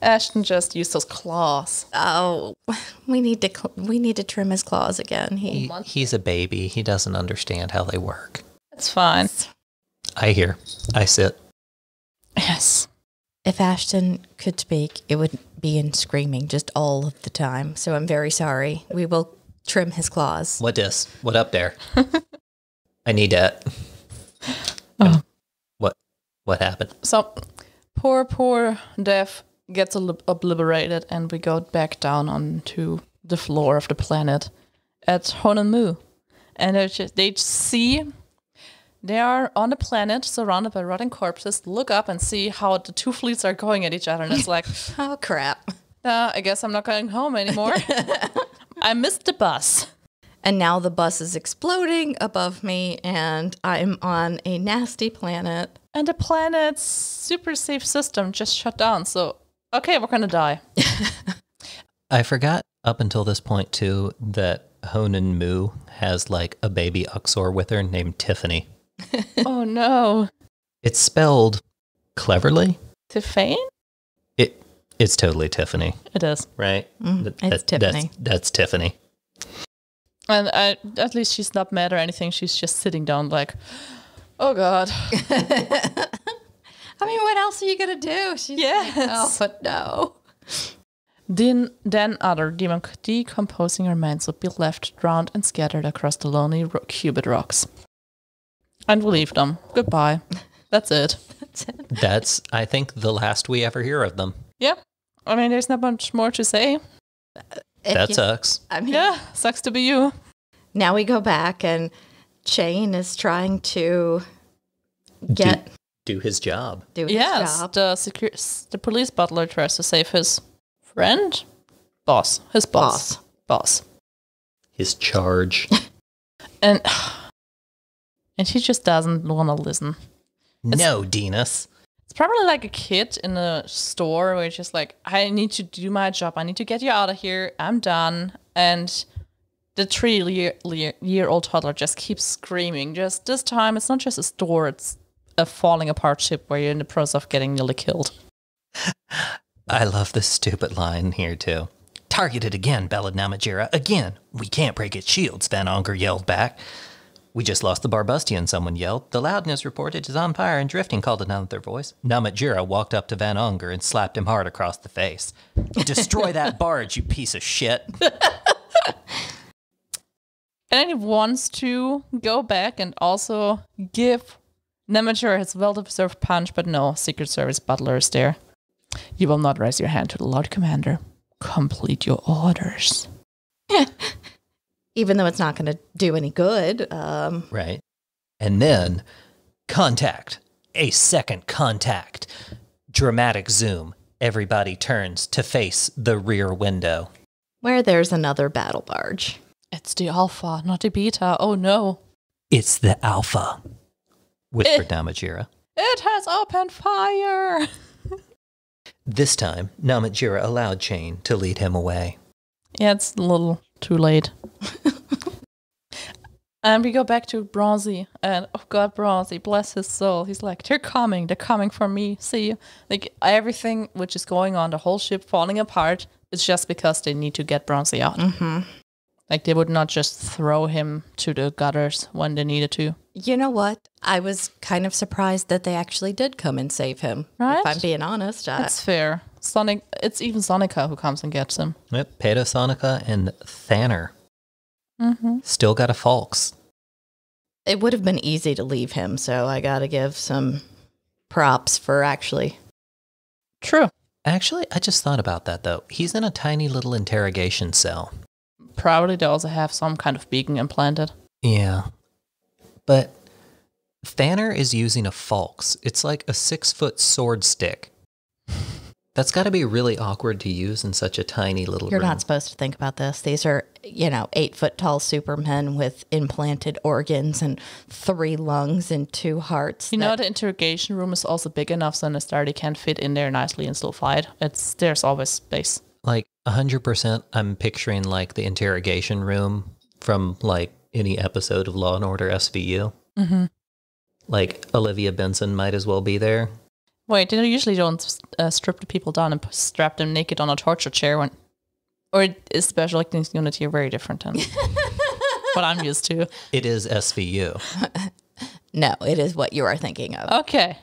Ashton just used those claws. Oh, we need to trim his claws again. He's a baby. He doesn't understand how they work. It's fine. I hear. I sit. Yes. If Ashton could speak, it would be in screaming just all of the time. So I'm very sorry. We will trim his claws. What dis? What up there? I need that. Oh. What happened? So, poor Dev gets obliterated, and we go back down onto the floor of the planet at Honolulu. And they see they are on the planet surrounded by rotting corpses, look up and see how the two fleets are going at each other. And it's like, oh, crap. I guess I'm not going home anymore. I missed the bus. And now the bus is exploding above me, and I'm on a nasty planet. And the planet's super safe system just shut down. So, okay, we're going to die. I forgot up until this point, too, that Honan Mu has like a baby Uxor with her named Tiffany. Oh, no. It's spelled cleverly. Tiffany? It's totally Tiffany. It is. Right? It's Tiffany. That's Tiffany. And at least she's not mad or anything. She's just sitting down like, oh, God. I mean, what else are you going to do? She's yes. Like, oh, but no. Then other decomposing remains would be left drowned and scattered across the lonely cubit rocks. And we leave them. Goodbye. That's it. That's it. That's, I think, the last we ever hear of them. Yeah. I mean, there's not much more to say. That sucks. I mean, yeah, sucks to be you. Now we go back, and Shane is trying to do his job. Do his job. The police butler tries to save his friend? His boss. His charge. And he just doesn't want to listen. No, Dinas. It's probably like a kid in a store where it's just like, I need to do my job. I need to get you out of here. I'm done. And the 3-year-old toddler just keeps screaming. Just this time, it's not just a store. It's a falling apart ship where you're in the process of getting nearly killed. I love this stupid line here, too. Targeted again, bellowed Namatjira. Again. We can't break its shields, Van Onger yelled back. We just lost the Barbustian, someone yelled. The loudness reported is on fire and drifting, called another voice. Namatjira walked up to Van Onger and slapped him hard across the face. Destroy that barge, you piece of shit. And he wants to go back and also give Namatjira his well-deserved punch, but no, Secret Service butler is there. You will not raise your hand to the Lord Commander. Complete your orders. Even though it's not going to do any good. Right. And then, contact. A second contact. Dramatic zoom. Everybody turns to face the rear window. Where there's another battle barge. It's the Alpha, not the Beta. Oh, no. It's the Alpha, whispered Namatjira. It has opened fire. This time, Namatjira allowed Chain to lead him away. Yeah, it's a little too late. And we go back to Bronzy, and oh God, Bronzy, bless his soul. He's like, they're coming for me. See, like everything which is going on, the whole ship falling apart, is just because they need to get Bronzy out. Mm-hmm. Like they would not just throw him to the gutters when they needed to. You know what? I was kind of surprised that they actually did come and save him. Right? If I'm being honest. That's fair. It's even Sonica who comes and gets him. Yep, Pedo Sonica and Thanner. Mm-hmm. Still got a Falks. It would have been easy to leave him, so I got to give some props for actually. True. Actually, I just thought about that, though. He's in a tiny little interrogation cell. Probably they also have some kind of beacon implanted. Yeah. But Thanner is using a falx. It's like a 6-foot sword stick. That's got to be really awkward to use in such a tiny little You're room. not supposed to think about this. These are, 8-foot tall supermen with implanted organs and 3 lungs and 2 hearts. The interrogation room is also big enough so Nastarte can fit in there nicely and still fight. There's always space. Like 100%, I'm picturing like the interrogation room from like any episode of Law and Order SVU. Mm-hmm. Like Olivia Benson might as well be there. Wait, they usually don't strip the people down and strap them naked on a torture chair or is Special Victims Unity very different than what I'm used to? It is SVU. No, it is what you are thinking of. Okay.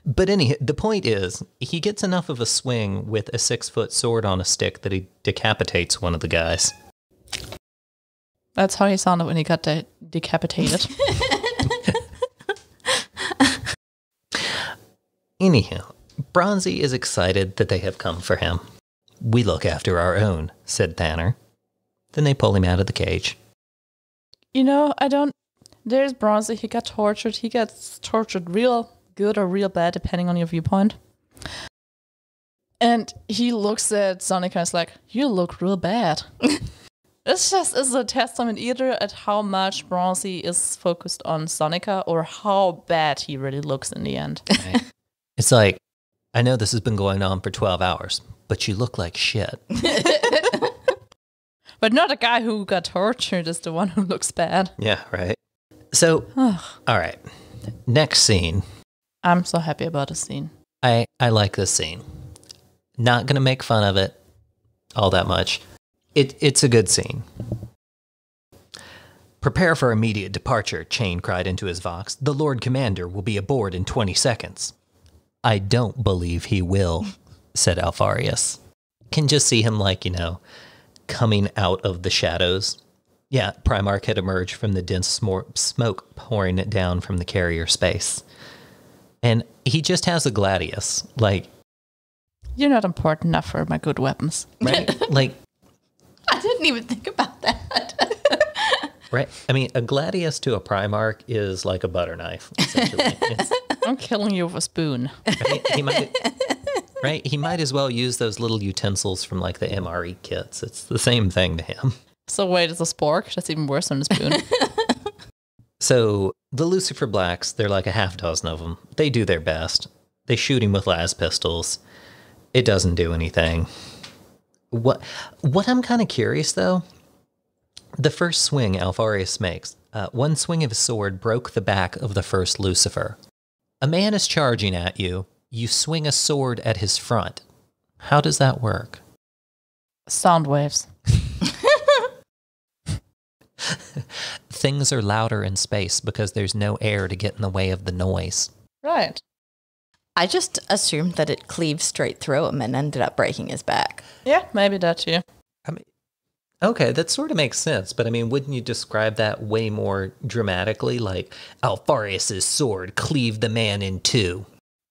But anyhow, the point is, he gets enough of a swing with a 6-foot sword on a stick that he decapitates one of the guys. That's how he sounded when he got decapitated. Anyhow, Bronzy is excited that they have come for him. We look after our own, said Thanner. Then they pull him out of the cage. There's Bronzy, he got tortured. He gets tortured real good or real bad, depending on your viewpoint. And he looks at Sonika and is like, you look real bad. It's a testament either at how much Bronzy is focused on Sonika or how bad he really looks in the end. Right. It's like, I know this has been going on for 12 hours, but you look like shit. But not a guy who got tortured is the one who looks bad. Yeah, right. So, all right. Next scene. I'm so happy about the scene. I like this scene. Not going to make fun of it all that much. It's a good scene. Prepare for immediate departure, Chain cried into his Vox. The Lord Commander will be aboard in 20 seconds. I don't believe he will, said Alfarius. Can just see him coming out of the shadows. Yeah, Primarch had emerged from the dense smoke pouring it down from the carrier space. And he just has a gladius, You're not important enough for my good weapons. right? I didn't even think about that. Right? I mean, a gladius to a Primarch is like a butter knife, essentially. I'm killing you with a spoon. Right? He might as well use those little utensils from the MRE kits. It's the same thing to him. So wait, it's a spork? That's even worse than a spoon. So the Lucifer Blacks, they're like a half dozen of them. They do their best. They shoot him with las pistols. It doesn't do anything. What I'm kind of curious, though, the first swing Alfarius makes, one swing of his sword broke the back of the first Lucifer. A man is charging at you. You swing a sword at his front. How does that work? Sound waves. Things are louder in space because there's no air to get in the way of the noise. Right. I just assumed that it cleaved straight through him and ended up breaking his back. Yeah, maybe that too. I mean, okay, that sort of makes sense, but I mean, wouldn't you describe that way more dramatically? Like, Alfarius' sword cleaved the man in two.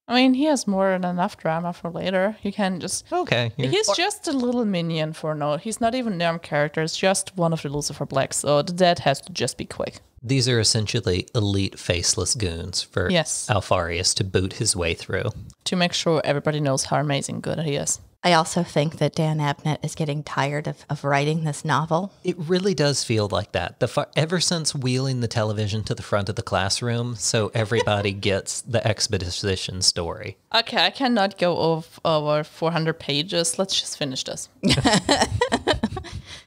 I mean, he has more than enough drama for later. You can just... Okay. He's just a little minion for no... He's not even a named character. It's just one of the Lucifer Blacks, so the death has to just be quick. These are essentially elite faceless goons for Alfarius to boot his way through. To make sure everybody knows how amazing good he is. I also think that Dan Abnett is getting tired of writing this novel. It really does feel like that. Ever since wheeling the television to the front of the classroom, so everybody gets the exposition story. Okay, I cannot go over 400 pages. Let's just finish this.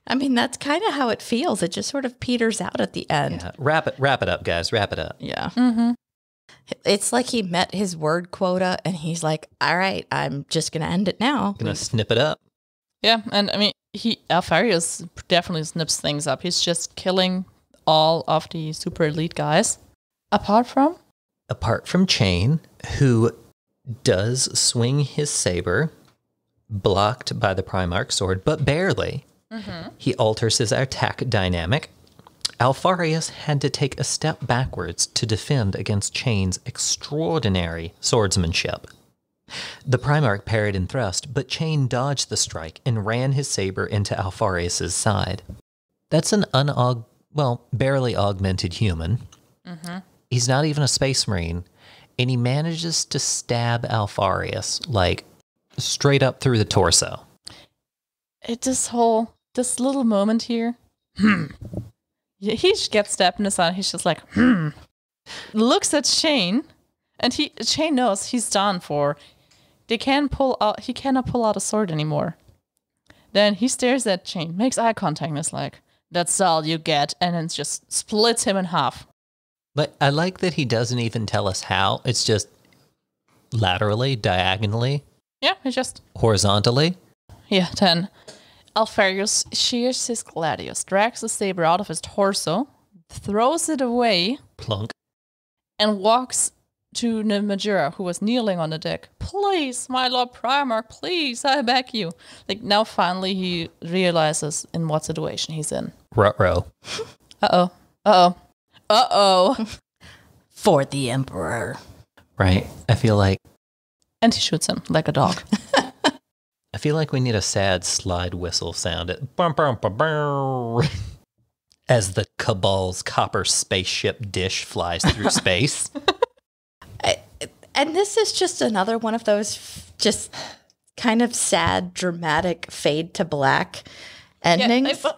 I mean, that's kind of how it feels. It just sort of peters out at the end. Yeah. Wrap it up, guys. Wrap it up. Yeah. Mm-hmm. It's like he met his word quota and he's like, all right, I'm just going to end it now. Gonna snip it up. Yeah, and I mean, Alfarius definitely snips things up. He's just killing all of the super elite guys. Apart from Chain, who does swing his saber, blocked by the Primarch sword, but barely. Mm-hmm. He alters his attack dynamic. Alfarius had to take a step backwards to defend against Chain's extraordinary swordsmanship. The Primarch parried and thrust, but Chain dodged the strike and ran his saber into Alfarius' side. That's an barely augmented human. He's not even a space marine. And he manages to stab Alfarius, like, straight up through the torso. This little moment here. Yeah, he gets stabbed in the side. He's just like, looks at Shane, and Shane knows he's done for. He cannot pull out a sword anymore. Then he stares at Shane, makes eye contact, and is like, "That's all you get," and then just splits him in half. But I like that he doesn't even tell us how. It's just laterally, diagonally. Yeah, he just... Horizontally. Yeah, then Alfarius shears his gladius, drags the saber out of his torso, throws it away, Plunk. and walks to Majura, who was kneeling on the deck. "Please, my Lord Primarch, please, I beg you." Like, now finally he realizes in what situation he's in. Ruh-roh. Uh-oh. Uh-oh. Uh-oh. For the Emperor. Right. I feel like And he shoots him like a dog. we need a sad slide whistle sound at bum, bum, bum, bum, as the Cabal's copper spaceship dish flies through space. And this is just another one of those just kind of sad, dramatic fade to black endings. Yeah,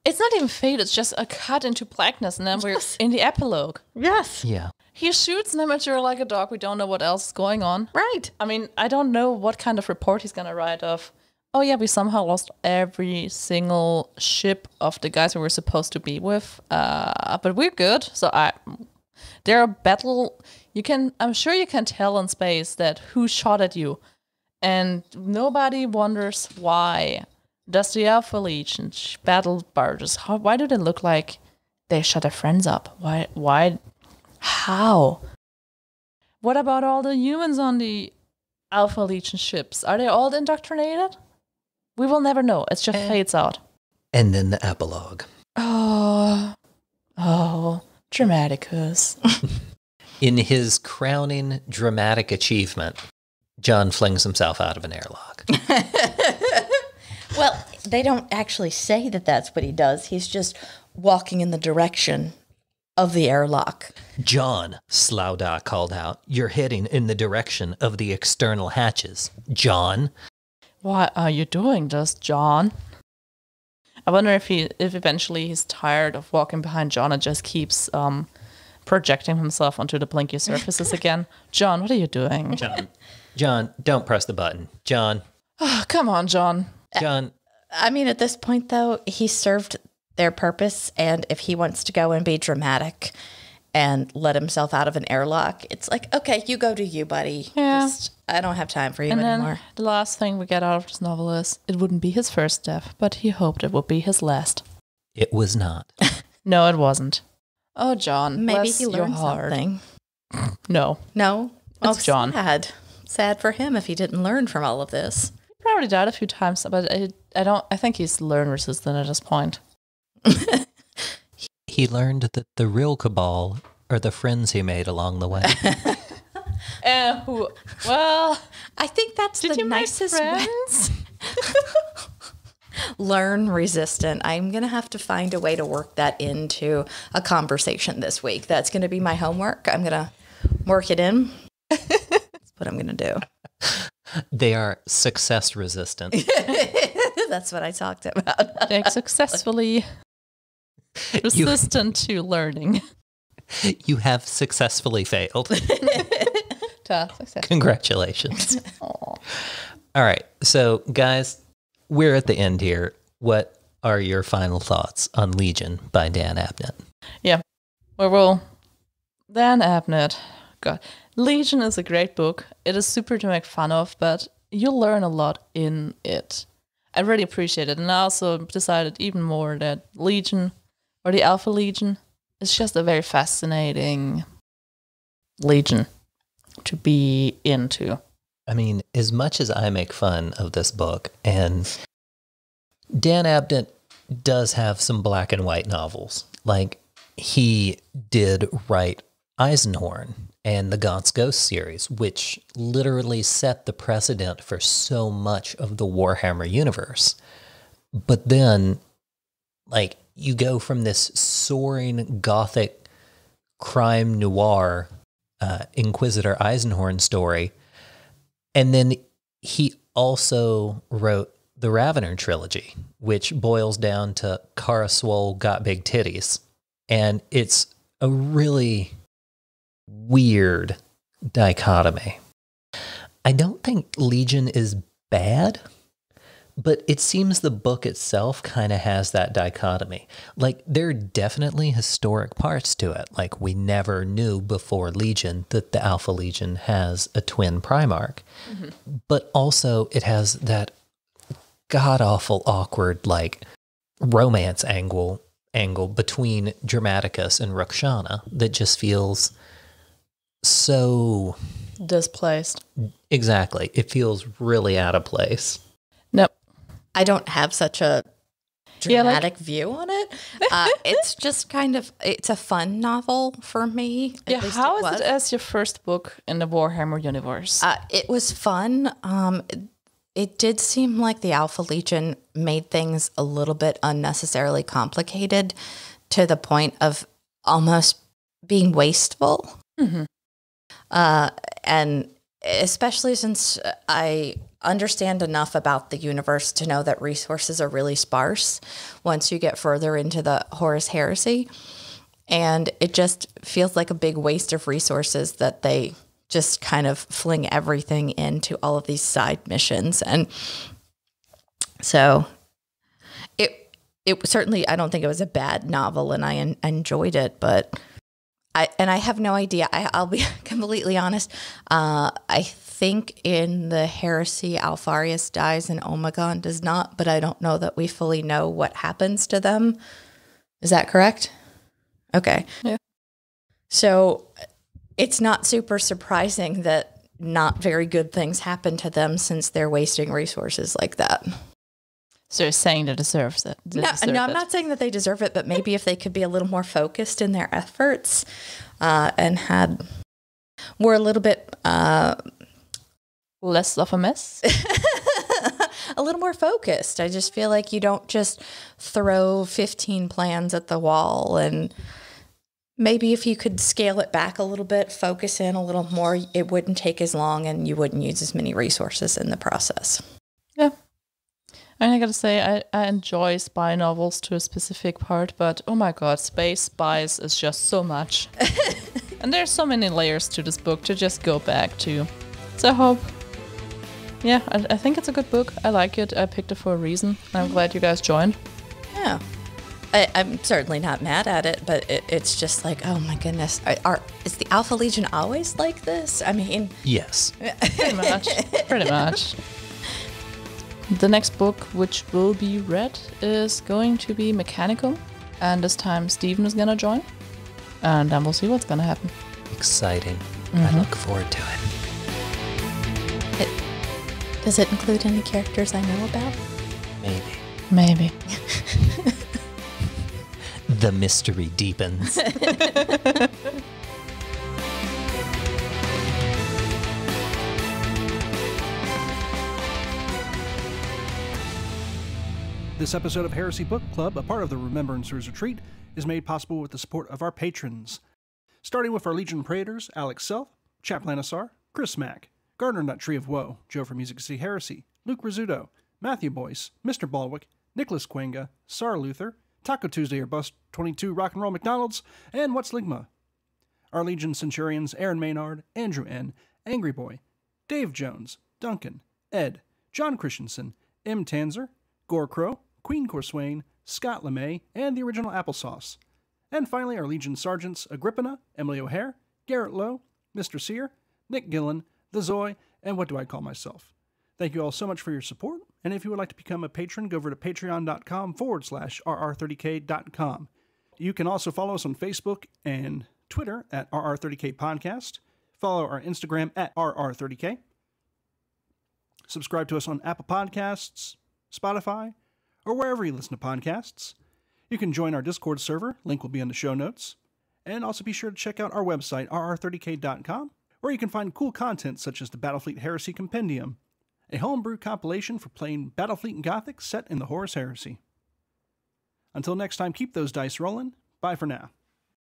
it's not even fade, it's just a cut into blackness, and then we're in the epilogue. Yes. Yeah. He shoots Nemeter like a dog. We don't know what else is going on. Right. I mean, I don't know what kind of report he's going to write of. Oh, yeah, we somehow lost every single ship of the guys we were supposed to be with. But we're good. So there are battle... I'm sure you can tell in space that who shot at you. And nobody wonders why. Does the Alpha Legion battle barges? Why do they look like they shut their friends up? Why? How? What about all the humans on the Alpha Legion ships? Are they all indoctrinated? We will never know. It just fades out. And then the epilogue. Oh, Dramaticus. In his crowning dramatic achievement, John flings himself out of an airlock. Well, they don't actually say that that's what he does. He's just walking in the direction of the airlock. "John," Slouda called out, "you're heading in the direction of the external hatches. John." Why are you doing this, John? I wonder if eventually he's tired of walking behind John and just keeps projecting himself onto the blinky surfaces again. "John, what are you doing?" John, don't press the button. John. Oh, come on, John. John. I mean, at this point, though, he served their purpose, and if he wants to go and be dramatic and let himself out of an airlock, it's like, okay, you go do you, buddy. Yeah. I don't have time for you And anymore. then the last thing we get out of this novel is it wouldn't be his first death, but he hoped it would be his last. It was not. No, it wasn't. Oh, John, Maybe bless he your learned heart. something. No. No? It's John. Sad for him if he didn't learn from all of this. He probably died a few times, but I think he's learn resistant at this point. He learned that the real Cabal are the friends he made along the way. Well, I think that's did the you nicest make way. friends? Learn resistant. I'm going to have to find a way to work that into a conversation this week. That's going to be my homework. I'm going to work it in. That's what I'm going to do. They are success resistant. That's what I talked about. They're successfully resistant to learning. You have successfully failed. Success. Congratulations. Aw. All right. So, guys, we're at the end here. What are your final thoughts on Legion by Dan Abnett? Yeah. Well, Dan Abnett. God. Legion is a great book. It is super to make fun of, but you'll learn a lot in it. I really appreciate it. And I also decided even more that Legion, or the Alpha Legion, is just a very fascinating Legion to be into. I mean, as much as I make fun of this book, and Dan Abnett does have some black and white novels. Like, he did write Eisenhorn and the Gaunt's Ghost series, which literally set the precedent for so much of the Warhammer universe. But then, like, you go from this soaring gothic crime noir Inquisitor Eisenhorn story. And then he also wrote the Ravener trilogy, which boils down to Cara Swole got big titties. And it's a really weird dichotomy. I don't think Legion is bad, but it seems the book itself kind of has that dichotomy. Like, there are definitely historic parts to it. Like, we never knew before Legion that the Alpha Legion has a twin Primarch. Mm-hmm. But also, it has that god-awful, awkward, like, romance angle between Dramaticus and Rakshana that just feels so... displaced. Exactly. It feels really out of place. Nope. I don't have such a dramatic view on it. It's just kind of, it's a fun novel for me. Yeah, how is it as your first book in the Warhammer universe? It was fun. It did seem like the Alpha Legion made things a little bit unnecessarily complicated to the point of almost being wasteful. Mm-hmm. And especially since I understand enough about the universe to know that resources are really sparse once you get further into the Horus Heresy. And it just feels like a big waste of resources that they just kind of fling everything into all of these side missions. And so it certainly, I don't think it was a bad novel, and I enjoyed it, but I have no idea. I'll be completely honest. I think in the Heresy, Alpharius dies and Omegon does not, but I don't know that we fully know what happens to them. Is that correct? Okay. Yeah. So it's not super surprising that not very good things happen to them since they're wasting resources like that. So you're saying they deserves it? No, I'm not saying that they deserve it, but maybe if they could be a little more focused in their efforts and were a little bit... less of a mess? A little more focused. I just feel like you don't just throw 15 plans at the wall, and maybe if you could scale it back a little bit, focus in a little more, it wouldn't take as long and you wouldn't use as many resources in the process. Yeah. I gotta say, I enjoy spy novels to a specific part, but oh my god, space spies is just so much. And there's so many layers to this book to just go back to. So I hope... Yeah, I think it's a good book. I like it. I picked it for a reason. I'm glad you guys joined. Yeah. I'm certainly not mad at it, but it's just like, oh my goodness. Is the Alpha Legion always like this? I mean... Yes. Pretty much. Pretty much. The next book, which will be read, is going to be Mechanicum. And this time Steven is going to join. And then we'll see what's going to happen. Exciting. I look forward to it. Does it include any characters I know about? Maybe. The mystery deepens. This episode of Heresy Book Club, a part of the Remembrancers Retreat, is made possible with the support of our patrons. Starting with our Legion Praetors, Alex Self, Chaplain Asar, Chris Mack, Gardner Nut Tree of Woe, Joe from Music City Heresy, Luke Rizzuto, Matthew Boyce, Mr. Balwick, Nicholas Quenga, Sar Luther, Taco Tuesday or Bust 22 Rock and Roll McDonald's, and What's Ligma. Our Legion Centurions, Aaron Maynard, Andrew N., Angry Boy, Dave Jones, Duncan, Ed, John Christensen, M. Tanzer, Gore Crow, Queen Corswain, Scott LeMay, and the original Applesauce. And finally, our Legion Sergeants, Agrippina, Emily O'Hare, Garrett Lowe, Mr. Sear, Nick Gillen, The Zoy, and What Do I Call Myself? Thank you all so much for your support, and if you would like to become a patron, go over to patreon.com/rr30k.com. You can also follow us on Facebook and Twitter at RR30k Podcast. Follow our Instagram at RR30k. Subscribe to us on Apple Podcasts, Spotify, or wherever you listen to podcasts. You can join our Discord server, link will be in the show notes. And also be sure to check out our website, rr30k.com, where you can find cool content such as the Battlefleet Heresy Compendium, a homebrew compilation for playing Battlefleet and Gothic set in the Horus Heresy. Until next time, keep those dice rolling. Bye for now.